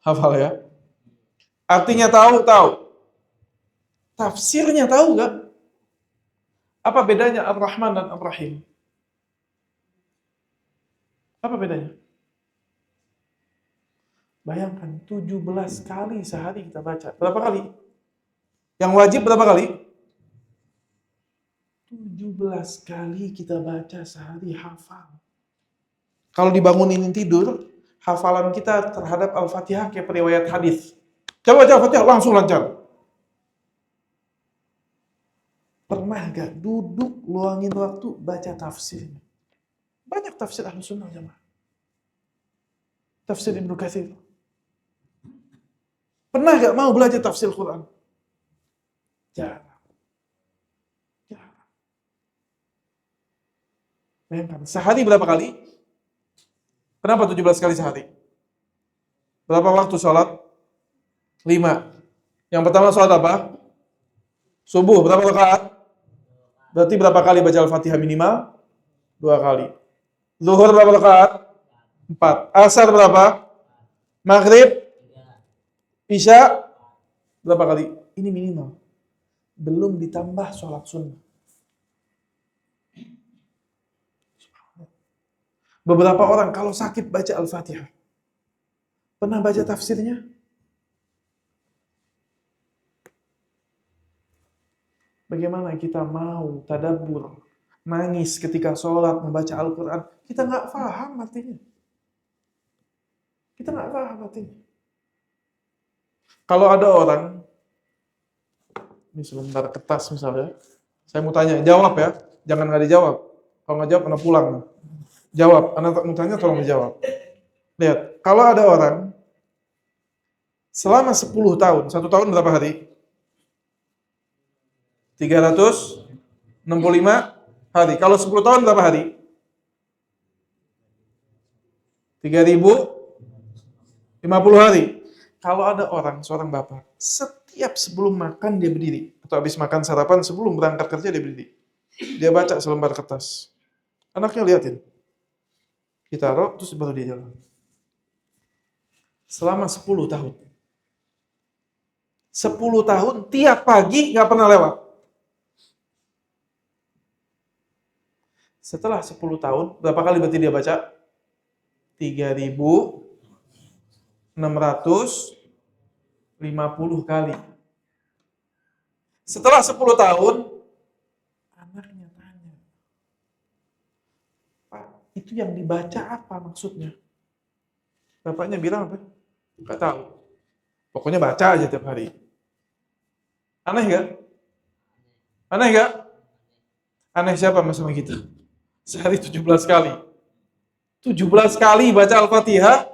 Hafal ya. Artinya tahu. Tafsirnya tahu gak? Apa bedanya Ar-Rahman dan Ar-Rahim? Apa bedanya? Bayangkan 17 kali sehari kita baca. Berapa kali? Yang wajib berapa kali? 17 kali kita baca sehari hafal. Kalau dibangunin tidur, hafalan kita terhadap Al-Fatihah kayak periwayat hadis. Coba baca Al-Fatihah langsung lancar. Pernah gak duduk luangin waktu baca tafsirnya? Banyak tafsir Ahlus Sunnah jemaah. Tafsir Ibnu Katsir. Pernah gak mau belajar tafsir Quran? Jarang. Bayangkan, sehari berapa kali? Kenapa 17 kali sehari? Berapa waktu sholat? 5. Yang pertama sholat apa? Subuh, berapa rakaat? Berarti berapa kali baca Al-Fatihah minimal? 2 kali. Zuhur berapa rakaat? 4. Asar berapa? Maghrib? Isya? Berapa kali? Ini minimal. Belum ditambah sholat sunnah. Beberapa orang kalau sakit baca Al-Fatihah. Pernah baca tafsirnya? Bagaimana kita mau tadabbur, nangis ketika sholat, membaca Al-Quran, kita nggak paham artinya. Kita nggak paham artinya. Kalau ada orang, ini sebentar kertas misalnya, saya mau tanya, jawab ya, jangan nggak dijawab. Kalau nggak jawab, anda pulang. Jawab, anda mau tanya, tolong dijawab. Lihat, kalau ada orang, selama 10 tahun, 1 tahun berapa hari? 365 hari. Kalau 10 tahun berapa hari? 3050 hari. Kalau ada orang, seorang bapak, setiap sebelum makan dia berdiri. Atau habis makan sarapan, sebelum berangkat kerja dia berdiri. Dia baca selembar kertas. Anaknya liatin. Ditaruh, terus baru dia jalan. Selama 10 tahun. 10 tahun, tiap pagi nggak pernah lewat. Setelah 10 tahun, berapa kali berarti dia baca? 3.650 kali. Setelah 10 tahun, anaknya tanya, Pak, itu yang dibaca apa maksudnya? Bapaknya bilang apa? Nggak tahu. Pokoknya baca aja tiap hari. Aneh nggak? Aneh nggak? Aneh siapa sama kita? Sehari 17 kali. 17 kali baca Al-Fatihah,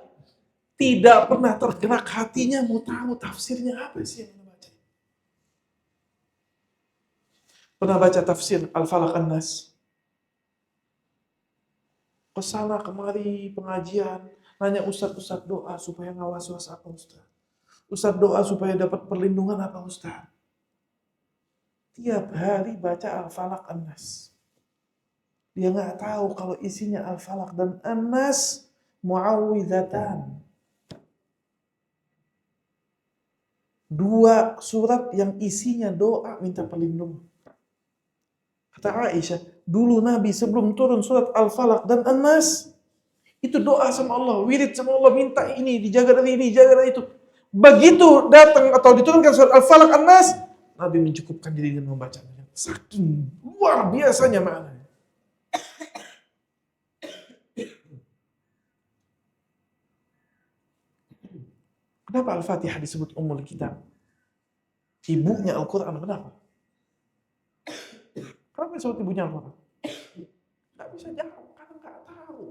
tidak pernah tergerak hatinya mau tahu tafsirnya apa sih yang baca. Pernah baca tafsir Al-Falaq An-Nas? Kesana kemari pengajian, nanya Ustaz doa supaya nggak was-was apa Ustaz? Ustaz doa supaya dapat perlindungan apa Ustaz? Tiap hari baca Al-Falaq An-Nas. Dia nggak tahu kalau isinya Al-Falaq dan An-Nas muawwidhatan. Dua surat yang isinya doa minta perlindungan. Kata Aisyah, dulu Nabi sebelum turun surat Al-Falaq dan An-Nas, itu doa sama Allah, wirid sama Allah, minta ini, dijaga dari ini, dijaga dari itu. Begitu datang atau diturunkan surat Al-Falaq An-Nas, Nabi mencukupkan diri dengan membacanya. Saking luar biasanya maknanya. Kenapa Al-Fatihah disebut Ummul Kitab? Ibunya Al-Quran, kenapa? Kenapa disebut ibunya Al-Quran? Nggak bisa jawab, karena nggak tahu.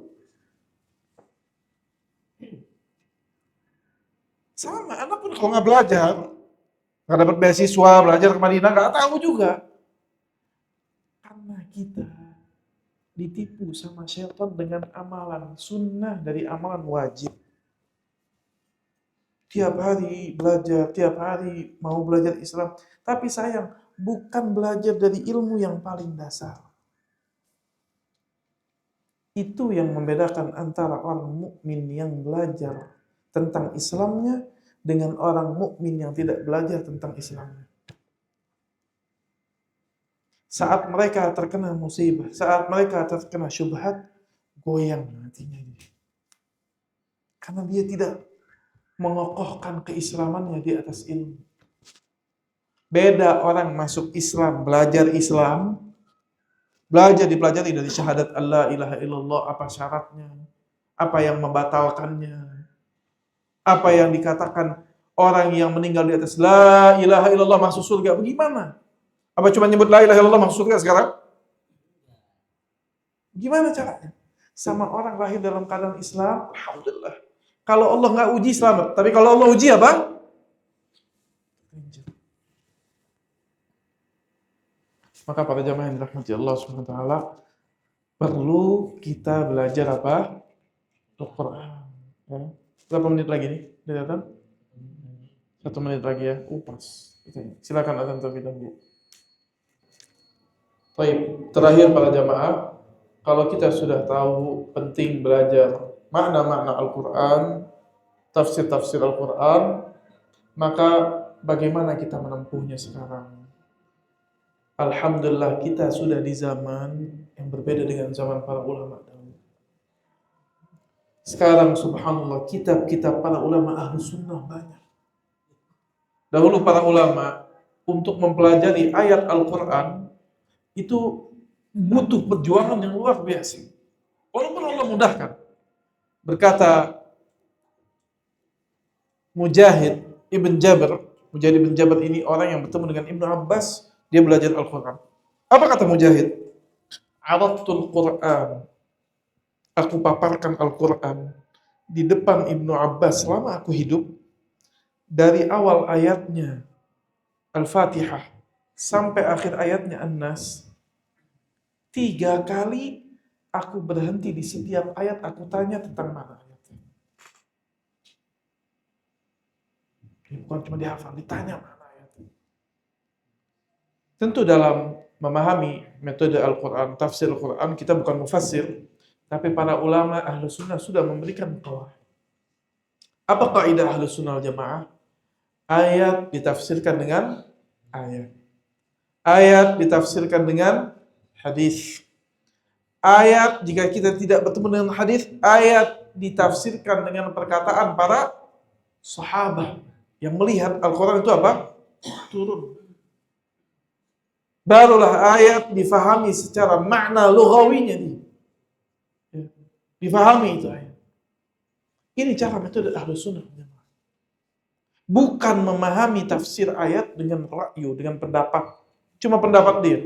Sama, anak pun kalau nggak belajar, nggak dapat beasiswa, belajar ke Madinah, nggak tahu juga. Karena kita ditipu sama syaitan dengan amalan sunnah dari amalan wajib. Tiap hari belajar, tiap hari mau belajar Islam. Tapi sayang, bukan belajar dari ilmu yang paling dasar. Itu yang membedakan antara orang mukmin yang belajar tentang Islamnya dengan orang mukmin yang tidak belajar tentang Islamnya. Saat mereka terkena musibah, saat mereka terkena syubhat, goyang hatinya dia. Karena dia tidak mengokohkan keislamannya di atas ilmu. Beda orang masuk Islam, belajar Islam, dipelajari dari syahadat Allah ilaha illallah, apa syaratnya, apa yang membatalkannya, apa yang dikatakan orang yang meninggal di atas la ilaha illallah masuk surga. Bagaimana? Apa cuma nyebut la ilaha illallah masuk surga sekarang? Gimana caranya? Sama orang lahir dalam keadaan Islam, alhamdulillah. Kalau Allah nggak uji selamat, tapi kalau Allah uji apa? Maka para jamaah yang dirahmati Allah Subhanahu wa taala, perlu kita belajar apa? Al-Qur'an. Ya. Berapa menit lagi nih? Udah datang? 1 menit lagi ya. Pas. Silakan azan terlebih dahulu. Baik, terakhir para jamaah, kalau kita sudah tahu penting belajar makna-makna Al-Quran, tafsir-tafsir Al-Quran, maka bagaimana kita menempuhnya sekarang? Alhamdulillah kita sudah di zaman yang berbeda dengan zaman para ulama dahulu. Sekarang subhanallah kitab-kitab para ulama ahlu sunnah banyak. Dahulu para ulama untuk mempelajari ayat Al-Quran itu butuh perjuangan yang luar biasa. Walaupun Allah mudahkan. Berkata Mujahid Ibn Jabr ini orang yang bertemu dengan Ibnu Abbas, dia belajar Al-Quran. Apa kata Mujahid? Aradtul Quran. Aku paparkan Al-Quran di depan Ibnu Abbas selama aku hidup, dari awal ayatnya Al-Fatihah sampai akhir ayatnya An-Nas. 3 kali aku berhenti di setiap ayat, aku tanya tentang mana ayatnya. Bukan cuma dihafal, ditanya mana ayatnya. Tentu dalam memahami metode Al-Quran, tafsir Al-Quran, kita bukan mufassir, tapi para ulama ahlu sunnah sudah memberikan qawaid. Apa kaidah ahlu sunnah jamaah? Ayat ditafsirkan dengan ayat. Ayat ditafsirkan dengan hadis. Ayat, jika kita tidak bertemu dengan hadis, ayat ditafsirkan dengan perkataan para sahabat yang melihat Al-Quran itu apa? Turun. Barulah ayat difahami secara makna lughawinya. Difahami itu ayat. Ini cara metode Ahlus Sunnah. Bukan memahami tafsir ayat dengan ra'yu, dengan pendapat. Cuma pendapat dia.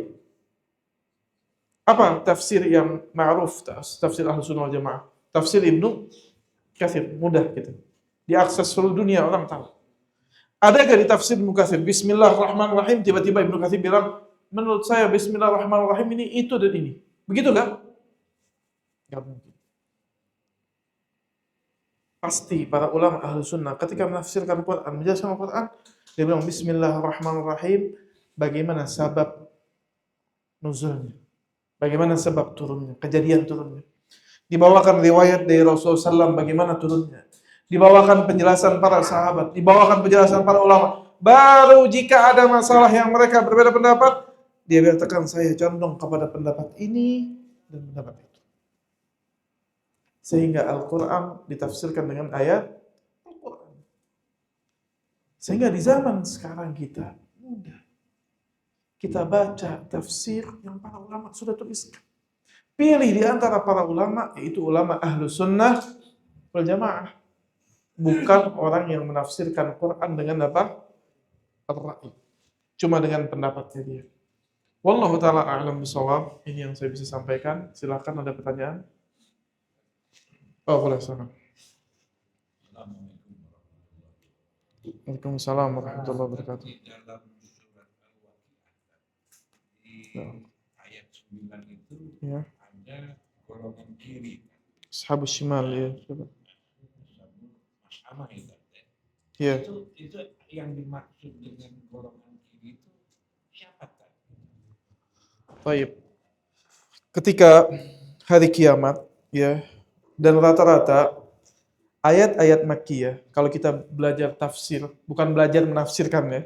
Apa tafsir yang ma'ruf, tafsir Ahlus Sunnah wal Jamaah? Tafsir Ibnu Katsir, mudah gitu. Diakses seluruh dunia, orang tahu. Ada gak di tafsir Ibnu Katsir, Bismillahirrahmanirrahim, tiba-tiba Ibnu Katsir bilang, menurut saya Bismillahirrahmanirrahim ini, itu dan ini. Begitu gak? Gak mungkin. Pasti para ulama Ahlus Sunnah ketika menafsirkan Quran, menjelaskan Quran, dia bilang Bismillahirrahmanirrahim, bagaimana sebab nuzulnya, bagaimana sebab turunnya, kejadian turunnya. Dibawakan riwayat dari Rasulullah SAW bagaimana turunnya. Dibawakan penjelasan para sahabat, dibawakan penjelasan para ulama. Baru jika ada masalah yang mereka berbeda pendapat, dia berkatakan saya condong kepada pendapat ini dan pendapat itu. Sehingga Al-Quran ditafsirkan dengan ayat Al-Quran. Sehingga di zaman sekarang kita mudah. Kita baca tafsir yang para ulama sudah tuliskan. Pilih di antara para ulama, yaitu ulama Ahlus Sunnah wal Jamaah. Bukan orang yang menafsirkan Quran dengan apa? Ar-Ra'i. Cuma dengan pendapatnya dia. Wallahu ta'ala a'lam bishawab. Ini yang saya bisa sampaikan. Silakan ada pertanyaan. Oh, boleh, silakan. Waalaikumsalam warahmatullahi wabarakatuh. Di dalam surat Al-Waqi'ah di ayat 9 itu Ya. ada golongan kiri. Ashabus Shimal, ya. Coba. Sama itu. Ya. Itu yang dimaksud dengan golongan kiri itu siapa tadi? Baik. Ketika hari kiamat, ya, dan rata-rata ayat-ayat Makkiyah, kalau kita belajar tafsir, bukan belajar menafsirkan ya,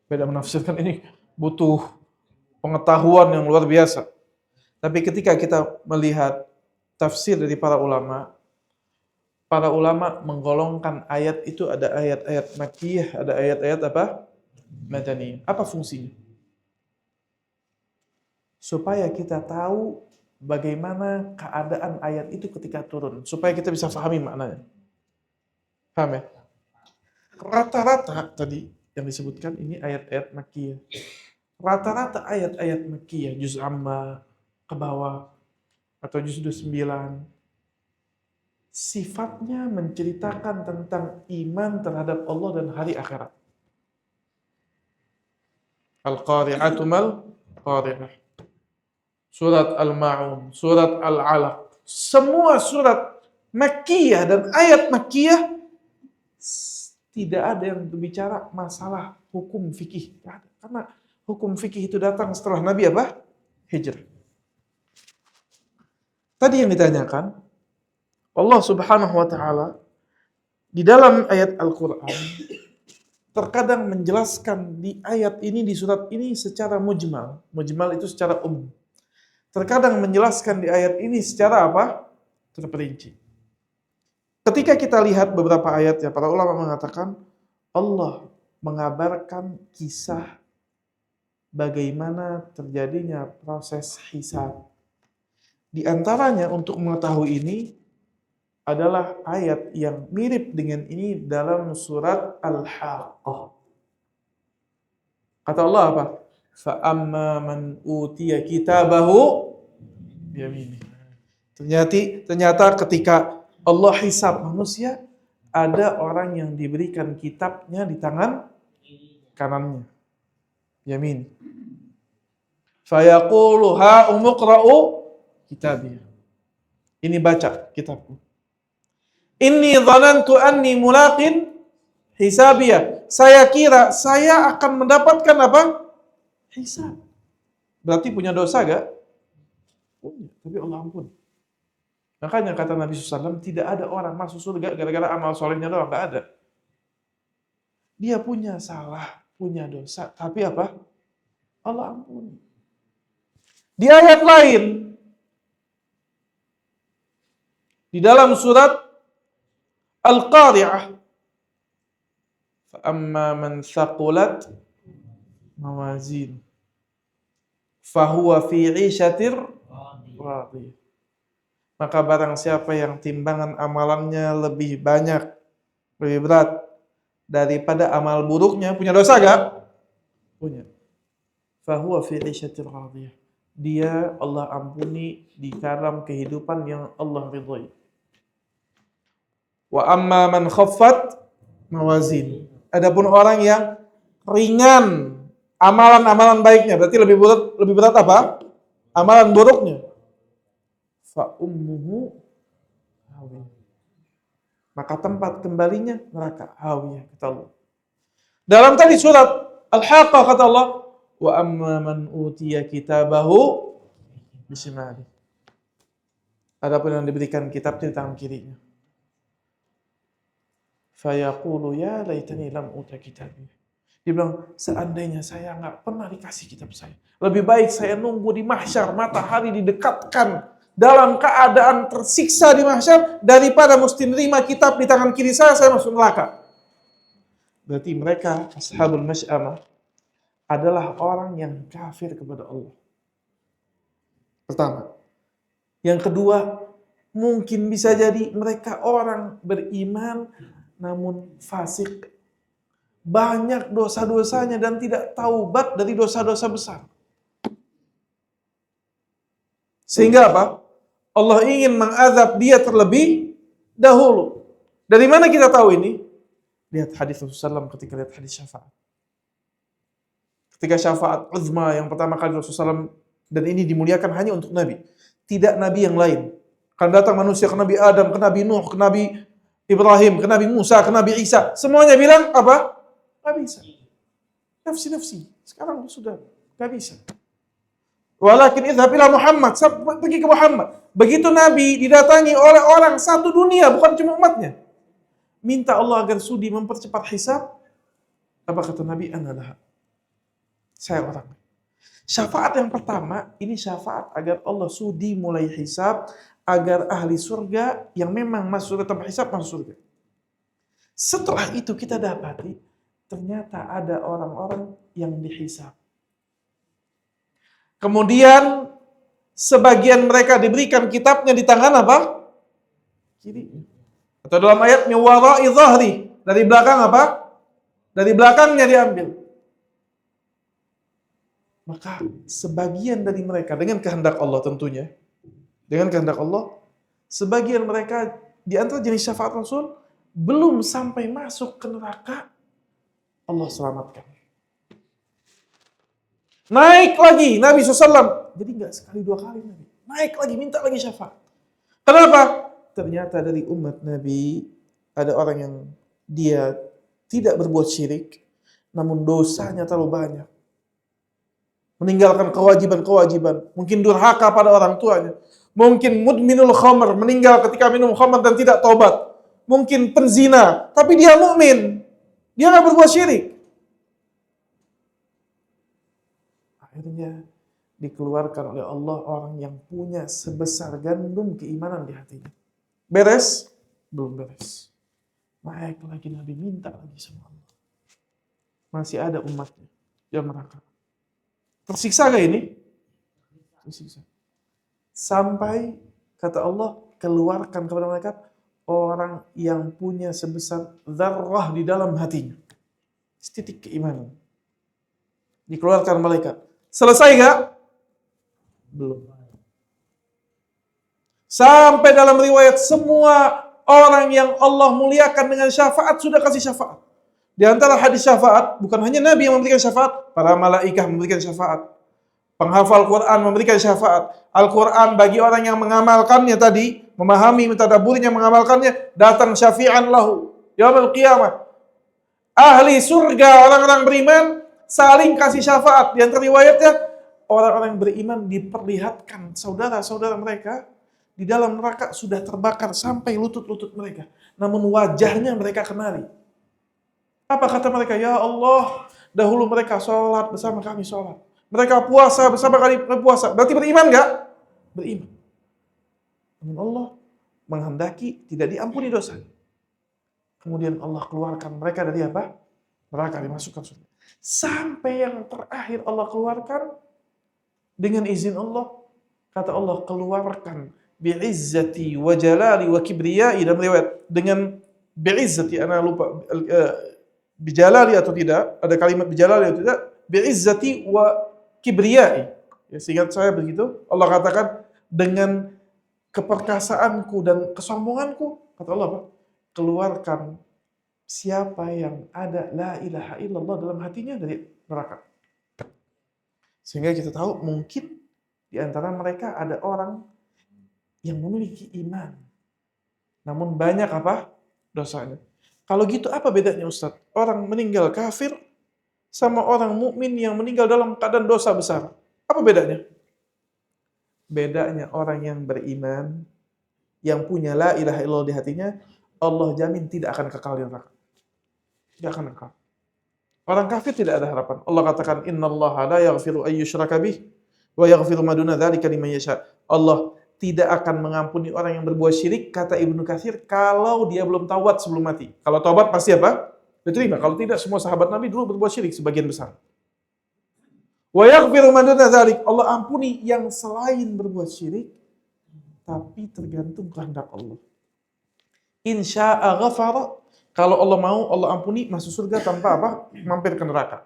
beda menafsirkan ini butuh pengetahuan yang luar biasa. Tapi ketika kita melihat tafsir dari para ulama menggolongkan ayat itu ada ayat-ayat Makkiyah, ada ayat-ayat apa? Madaniyah. Apa fungsinya? Supaya kita tahu bagaimana keadaan ayat itu ketika turun, supaya kita bisa pahami maknanya. Paham ya? Rata-rata tadi yang disebutkan ini ayat-ayat Makkiyah. Rata-rata ayat-ayat Makkiyah, juz amma ke bawah atau juz 29, sifatnya menceritakan tentang iman terhadap Allah dan hari akhirat. Al-Qari'atu mal Qari'ah. Surat Al-Ma'un, surat Al-Alaq. Semua surat Makkiyah dan ayat Makkiyah tidak ada yang berbicara masalah hukum fikih. Karena hukum fikih itu datang setelah Nabi apa? Hijrah. Tadi yang ditanyakan, Allah Subhanahu wa Ta'ala di dalam ayat Al-Quran terkadang menjelaskan di ayat ini, di surat ini secara mujmal. Mujmal itu secara umum. Terkadang menjelaskan di ayat ini secara apa? Terperinci. Ketika kita lihat beberapa ayat ya, para ulama mengatakan Allah mengabarkan kisah bagaimana terjadinya proses hisab. Di antaranya untuk mengetahui ini adalah ayat yang mirip dengan ini dalam surat Al-Haqqah. Kata Allah apa? فَأَمَّا مَنْ أُوتِيَ كِتَابَهُ بِيَمِينِهِ. Ternyata ketika Allah hisab manusia, ada orang yang diberikan kitabnya di tangan kanannya. Yamin. فَيَقُولُ هَا أُمُقْرَأُ كِتَابِيَ. Ini baca kitabku. Inni dhanantu anni mulaqin hisabiyah. Saya kira saya akan mendapatkan apa? Hisab. Berarti punya dosa gak? Punya, tapi Allah ampun. Makanya kata Nabi SAW, tidak ada orang masuk surga gara-gara amal solehnya doang, gak ada. Dia punya salah, punya dosa, tapi apa? Allah ampun. Di ayat lain, di dalam surat Al-Qari'ah, فَأَمَّا مَنْ ثَقُلَتْ مَوَازِينُهُ فَهُوَ فِي عِيشَةٍ رَاضِيَةٍ Maka barang siapa yang timbangan amalannya lebih banyak, lebih berat daripada amal buruknya, punya dosa gak? Punya. Fahuwa fi 'isyatin radiyah. Dia Allah ampuni di dalam kehidupan yang Allah ridhai. Wa amma man khaffat mawazin. Adapun orang yang ringan amalan-amalan baiknya, berarti lebih berat apa? Amalan buruknya. Fa ummuhu hawiyah. Maka tempat kembalinya neraka hawiyah, kata Allah. Dalam tadi surat Al-Haqqah kata Allah, wa amma man utiya kitabahu bisimali. Adapun yang diberikan kitabnya di tangan kirinya. Fayaqulu ya laitani lam uta kitabi. Dia bilang, seandainya saya nggak pernah dikasih kitab saya. Lebih baik saya nunggu di mahsyar, matahari didekatkan dalam keadaan tersiksa di mahsyar daripada mesti nerima kitab di tangan kiri saya masuk neraka. Berarti mereka ashabul masy'amah adalah orang yang kafir kepada Allah. Pertama. Yang kedua, mungkin bisa jadi mereka orang beriman namun fasik. Banyak dosa-dosanya dan tidak taubat dari dosa-dosa besar. Sehingga apa? Allah ingin mengazab dia terlebih dahulu. Dari mana kita tahu ini? Lihat hadis Rasulullah SAW ketika lihat hadis syafaat. Ketika syafaat uzma yang pertama kali Rasulullah SAW, dan ini dimuliakan hanya untuk Nabi. Tidak Nabi yang lain. Akan datang manusia ke Nabi Adam, ke Nabi Nuh, ke Nabi Ibrahim, ke Nabi Musa, ke Nabi Isa. Semuanya bilang apa? Gak bisa. Nafsi. Sekarang sudah gak bisa. Walakin idhab ila Muhammad. Pergi ke Muhammad. Begitu Nabi didatangi oleh orang satu dunia, bukan cuma umatnya. Minta Allah agar sudi mempercepat hisab. Apa kata Nabi? Analah. Saya orang. Syafaat yang pertama, ini syafaat agar Allah sudi mulai hisab, agar ahli surga yang memang masuk surga tanpa hisab masuk surga. Setelah itu kita dapati, ternyata ada orang-orang yang dihisab. Kemudian sebagian mereka diberikan kitabnya di tangan apa? Kiri. Atau dalam ayat min wara'i dhahri, dari belakang apa? Dari belakangnya diambil. Maka sebagian dari mereka dengan kehendak Allah tentunya, dengan kehendak Allah, sebagian mereka di antara jenis syafaat Rasul belum sampai masuk ke neraka, Allah selamatkan. Naik lagi Nabi SAW. Jadi nggak sekali dua kali Nabi. Naik lagi, minta lagi syafaat. Kenapa? Ternyata dari umat Nabi ada orang yang dia tidak berbuat syirik, namun dosanya terlalu banyak. Meninggalkan kewajiban-kewajiban. Mungkin durhaka pada orang tuanya. Mungkin mudminul khamr, meninggal ketika minum khamr dan tidak tobat. Mungkin penzina, tapi dia mukmin. Dia nggak berbuat syirik. Akhirnya dikeluarkan oleh Allah orang yang punya sebesar gandum keimanan di hatinya. Beres? Belum beres. Naik lagi Nabi, minta lagi sama Allah. Masih ada umatnya yang neraka. Tersiksa gak ini? Tersiksa. Sampai kata Allah, keluarkan kepada mereka orang yang punya sebesar dzarrah di dalam hatinya. Setitik keimanan. Dikeluarkan malaikat. Selesai gak? Belum. Sampai dalam riwayat semua orang yang Allah muliakan dengan syafaat sudah kasih syafaat. Di antara hadis syafaat, bukan hanya Nabi yang memberikan syafaat, para malaikat memberikan syafaat. Penghafal Quran memberikan syafaat. Al-Quran bagi orang yang mengamalkannya tadi, memahami, mentadabburinya, mengamalkannya, datang syafi'an lahu yaumil qiyamah. Ahli surga, orang-orang beriman, saling kasih syafaat. Di antara riwayatnya, orang-orang beriman diperlihatkan saudara-saudara mereka di dalam neraka sudah terbakar sampai lutut-lutut mereka. Namun wajahnya mereka kenali. Apa kata mereka? Ya Allah, dahulu mereka sholat bersama kami sholat. Mereka puasa bersama kami puasa. Berarti beriman gak? Beriman. Namun Allah menghendaki tidak diampuni dosa. Kemudian Allah keluarkan mereka dari apa? Neraka, dimasukkan surga. Sampai yang terakhir Allah keluarkan dengan izin Allah. Kata Allah, keluarkan bi'izzati wa jalali wa kibriyai, dalam riwayat dengan bi'izzati, ana lupa bijalali atau tidak, ada kalimat bijalali atau tidak, bi'izzati wa kibriyai. Ya, seingat saya begitu. Allah katakan dengan keperkasaanku dan kesombonganku, kata Allah apa? Keluarkan siapa yang ada la ilaha illallah dalam hatinya dari neraka. Sehingga kita tahu mungkin di antara mereka ada orang yang memiliki iman, namun banyak apa? Dosanya. Kalau gitu apa bedanya Ustaz? Orang meninggal kafir sama orang mukmin yang meninggal dalam keadaan dosa besar. Apa bedanya? Bedanya orang yang beriman, yang punya la ilaha illallah di hatinya, Allah jamin tidak akan kekal di neraka. Tidak akan kekal. Orang kafir tidak ada harapan. Allah katakan, innallaha la yaghfiru an yushraka bih wa yaghfiru ma duna dzalika liman yasha. Allah tidak akan mengampuni orang yang berbuat syirik, kata Ibnu Katsir, kalau dia belum taubat sebelum mati. Kalau taubat pasti apa? Diterima. Kalau tidak, semua sahabat Nabi dulu berbuat syirik sebagian besar. Wa yaghfiru ma duna dzalik. Allah ampuni yang selain berbuat syirik, tapi tergantung kehendak Allah. Insya'a ghafara. Kalau Allah mau, Allah ampuni, masuk surga tanpa apa? Mampir ke neraka.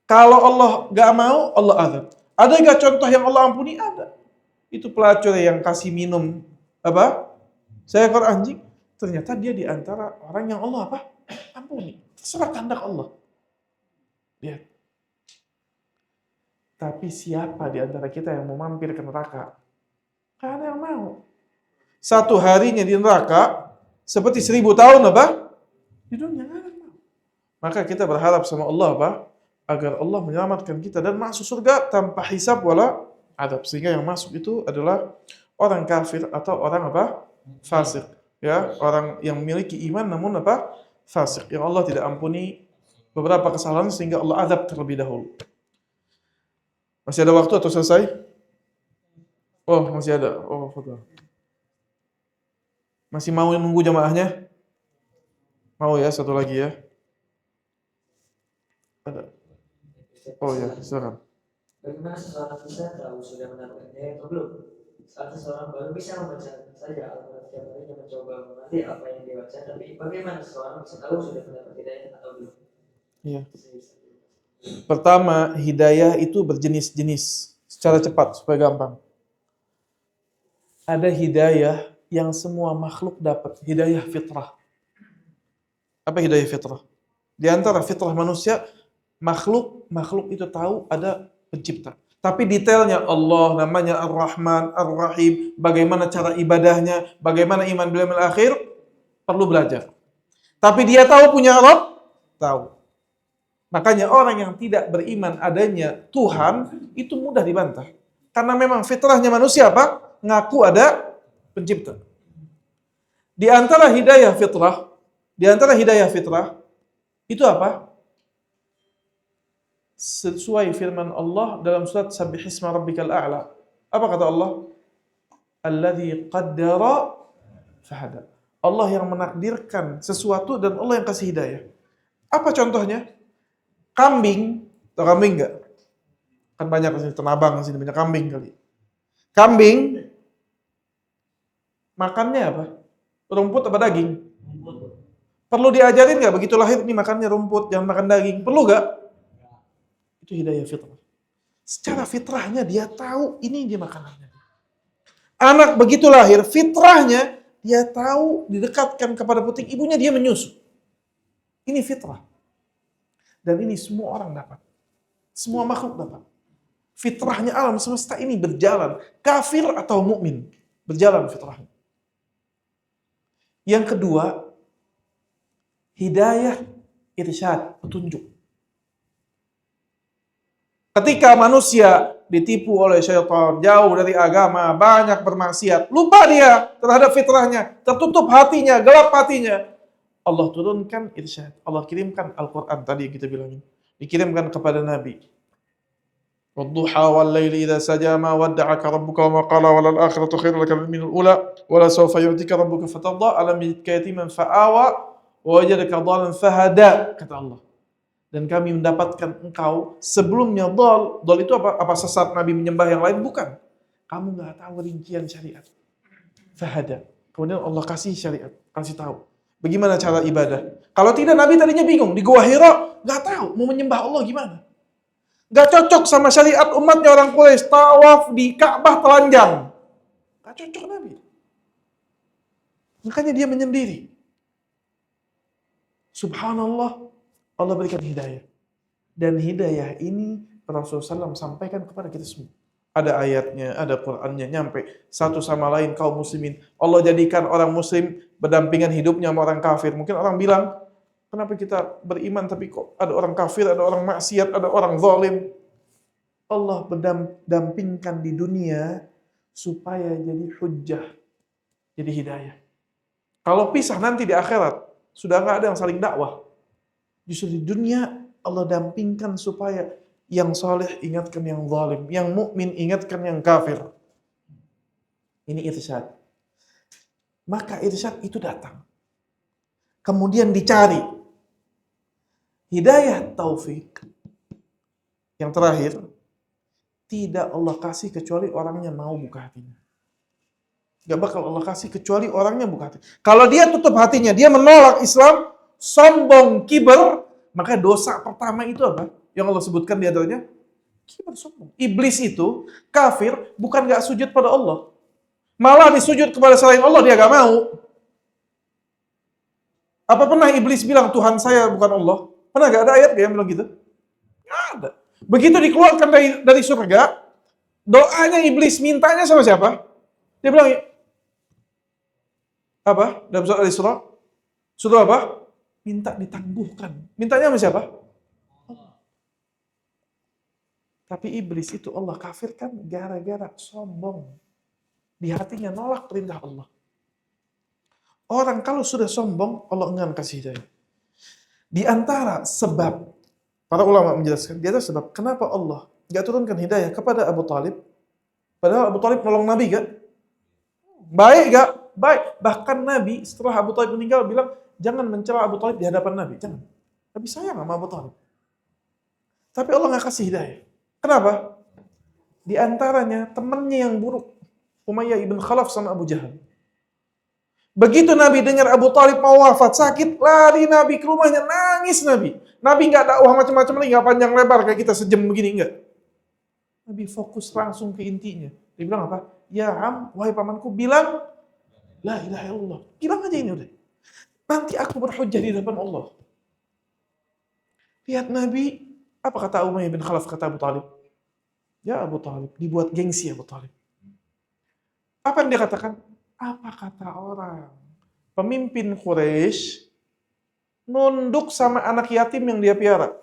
Kalau Allah gak mau, Allah azab. Ada gak contoh yang Allah ampuni? Ada. Itu pelacur yang kasih minum apa? Seekor anjing. Ternyata dia di antara orang yang Allah apa? Ampuni. Terserah kehendak Allah. Lihat. Tapi siapa di antara kita yang mau mampir ke neraka? Gak ada yang mau. Satu harinya di neraka seperti 1000 tahun apa? Di dunia nggak ada mau. Maka kita berharap sama Allah apa? Agar Allah menyelamatkan kita dan masuk surga tanpa hisab wala adab. Sehingga yang masuk itu adalah orang kafir atau orang apa? Fasik. Ya, orang yang memiliki iman namun apa? Fasik. Yang Allah tidak ampuni beberapa kesalahan sehingga Allah azab terlebih dahulu. Masih ada waktu atau selesai? Oh, masih ada. Oh, betul. Masih mau nunggu jamaahnya? Mau ya, satu lagi ya. Ada. Oh ya, silakan. Bagaimana seseorang bisa tahu sudah mendapatkan hidayah atau belum? Saat seseorang baru bisa membaca saja Al-Quran setiap hari dan mencoba mengerti apa yang dibaca, tapi bagaimana seseorang bisa tahu sudah mendapat hidayah atau belum? Iya. Pertama, hidayah itu berjenis-jenis. Secara cepat, supaya gampang. Ada hidayah yang semua makhluk dapat. Hidayah fitrah. Apa hidayah fitrah? Di antara fitrah manusia, makhluk itu tahu ada pencipta. Tapi detailnya Allah, namanya Ar-Rahman, Ar-Rahim, bagaimana cara ibadahnya, bagaimana iman bil yaumil akhir, perlu belajar. Tapi dia tahu punya Rabb? Tahu. Makanya orang yang tidak beriman adanya Tuhan, itu mudah dibantah. Karena memang fitrahnya manusia apa? Ngaku ada pencipta. Di antara hidayah fitrah, itu apa? Sesuai firman Allah dalam surat Sabbihisma Rabbikal A'la. Apa kata Allah? Alladzi qaddara fahada. Allah yang menakdirkan sesuatu dan Allah yang kasih hidayah. Apa contohnya? Kambing. Tahu kambing enggak? Kan banyak di sini, Tanabang di sini banyak kambing kali. Kambing makannya apa? Rumput apa daging? Perlu diajarin nggak begitu lahir ini makannya rumput, jangan makan daging? Perlu nggak? Itu hidayah fitrah. Secara fitrahnya dia tahu ini dia makanannya. Anak begitu lahir, fitrahnya dia tahu didekatkan kepada puting ibunya dia menyusu. Ini fitrah. Dan ini semua orang dapat. Semua makhluk dapat. Fitrahnya alam semesta ini berjalan. Kafir atau mukmin berjalan fitrahnya. Yang kedua, hidayah irsyad, petunjuk. Ketika manusia ditipu oleh syaitan, jauh dari agama, banyak bermaksiat, lupa dia terhadap fitrahnya, tertutup hatinya, gelap hatinya. Allah turunkan irsyad. Allah kirimkan Al-Quran tadi yang kita bilangin. Dikirimkan kepada Nabi. Wadduha wal laili idza saja ma wadda'aka rabbuka wa ma qala wal akhiratu khairun laka minal ula wa la sawfa yu'tika rabbuka fatarda alam yajidka yatiman fa'awa wa wajadaka dhalan fahada, kata Allah. Dan kami mendapatkan engkau sebelumnya dhal itu apa sesat Nabi menyembah yang lain? Bukan. Kamu enggak tahu rincian syariat. fahada. Kemudian Allah kasih syariat, kasih tahu bagaimana cara ibadah. Kalau tidak, Nabi tadinya bingung di Gua Hira, nggak tahu mau menyembah Allah gimana. Nggak cocok sama syariat umatnya orang Quraisy, tawaf di Ka'bah telanjang. Nggak cocok Nabi. Makanya dia menyendiri. Subhanallah, Allah berikan hidayah. Dan hidayah ini Rasulullah SAW sampaikan kepada kita semua. Ada ayatnya, ada Qur'annya, nyampe satu sama lain kaum muslimin. Allah jadikan orang muslim berdampingan hidupnya sama orang kafir. Mungkin orang bilang, kenapa kita beriman tapi kok ada orang kafir, ada orang maksiat, ada orang zalim. Allah berdampingkan di dunia supaya jadi hujjah, jadi hidayah. Kalau pisah nanti di akhirat, sudah nggak ada yang saling dakwah. Justru di dunia Allah dampingkan supaya yang saleh ingatkan yang zalim, yang mukmin ingatkan yang kafir. Ini irsyad. Maka irsyad itu datang. Kemudian dicari. Hidayah taufik. Yang terakhir, tidak Allah kasih kecuali orangnya mau buka hatinya. Gak bakal Allah kasih kecuali orangnya buka hati. Kalau dia tutup hatinya, dia menolak Islam, sombong, kiber, maka dosa pertama itu apa? Yang Allah sebutkan di antaranya, kiber, sombong. Iblis itu kafir, bukan gak sujud pada Allah. Malah disujud kepada selain Allah, dia gak mau. Apa pernah iblis bilang, Tuhan saya bukan Allah? Pernah gak ada ayat gak yang bilang gitu? Gak ada. Begitu dikeluarkan dari surga, doanya iblis mintanya sama siapa? Dia bilang, apa? Dalam surah Al-Isra? Surah apa? Minta ditangguhkan. Mintanya sama siapa? Allah. Tapi iblis itu Allah kafirkan gara-gara sombong. Di hatinya nolak perintah Allah. Orang kalau sudah sombong, Allah enggan kasih hidayah. Di antara sebab, para ulama menjelaskan, di antara sebab kenapa Allah gak turunkan hidayah kepada Abu Talib, padahal Abu Talib nolong Nabi gak? Baik gak? Baik. Bahkan Nabi setelah Abu Talib meninggal bilang, jangan mencela Abu Talib di hadapan Nabi. Jangan. Nabi sayang sama Abu Talib. Tapi Allah gak kasih hidayah. Kenapa? Di antaranya temannya yang buruk. Umayyah ibn Khalaf sama Abu Jahal. Begitu Nabi dengar Abu Talib mau wafat, sakit, lari Nabi ke rumahnya, nangis Nabi. Nabi nggak dakwah macam-macam lagi, nggak panjang lebar kayak kita sejam begini, enggak. Nabi fokus langsung ke intinya. Dia bilang apa? Ya Am, wahai pamanku, bilang la ilaha illallah. Bilang aja ini udah. Nanti aku berhujjah di depan Allah. Lihat Nabi, apa kata Umayyah bin Khalaf, kata Abu Talib? Ya Abu Talib, dibuat gengsi Abu Talib. Apa yang dia katakan? Apa kata orang? Pemimpin Quraisy nunduk sama anak yatim yang dia piara.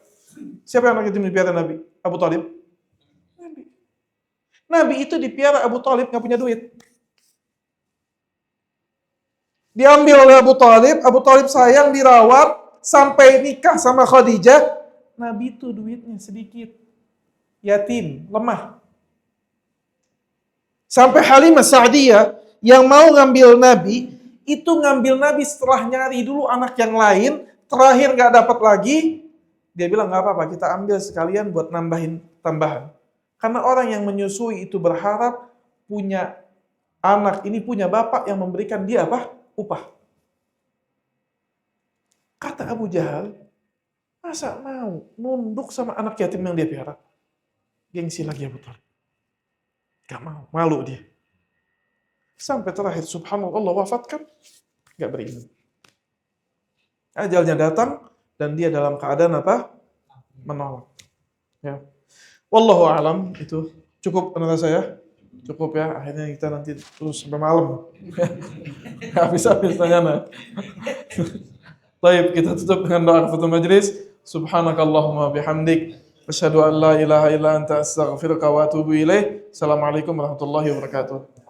Siapa yang anak yatim yang dipiara Nabi? Abu Talib? Nabi. Nabi itu dipiara Abu Talib, gak punya duit. Diambil oleh Abu Talib sayang, dirawat, sampai nikah sama Khadijah. Nabi itu duitnya sedikit. Yatim, lemah. Sampai Halimah Sa'diyah yang mau ngambil Nabi, itu ngambil Nabi setelah nyari dulu anak yang lain, terakhir gak dapat lagi, dia bilang gak apa-apa, kita ambil sekalian buat nambahin tambahan. Karena orang yang menyusui itu berharap punya anak ini punya bapak yang memberikan dia apa? Upah. Kata Abu Jahal, masa mau nunduk sama anak yatim yang dia piara? Gengsi lagi Abu Talib. Gak mau, malu dia. Sampai terakhir subhanallah Allah wafatkan, gak beriman. Ajalnya datang dan dia dalam keadaan apa? Menolak. Ya. Wallahu a'lam, itu cukup menurut saya. Cukup ya, akhirnya kita nanti terus sampai malam. Habis-habis tanya. Baik, kita tutup dengan doa kafatul majlis. Subhanakallahumma bihamdik, asyhadu an la ilaha illa anta astaghfiruka wa atubu ilaih. Assalamualaikum warahmatullahi wabarakatuh.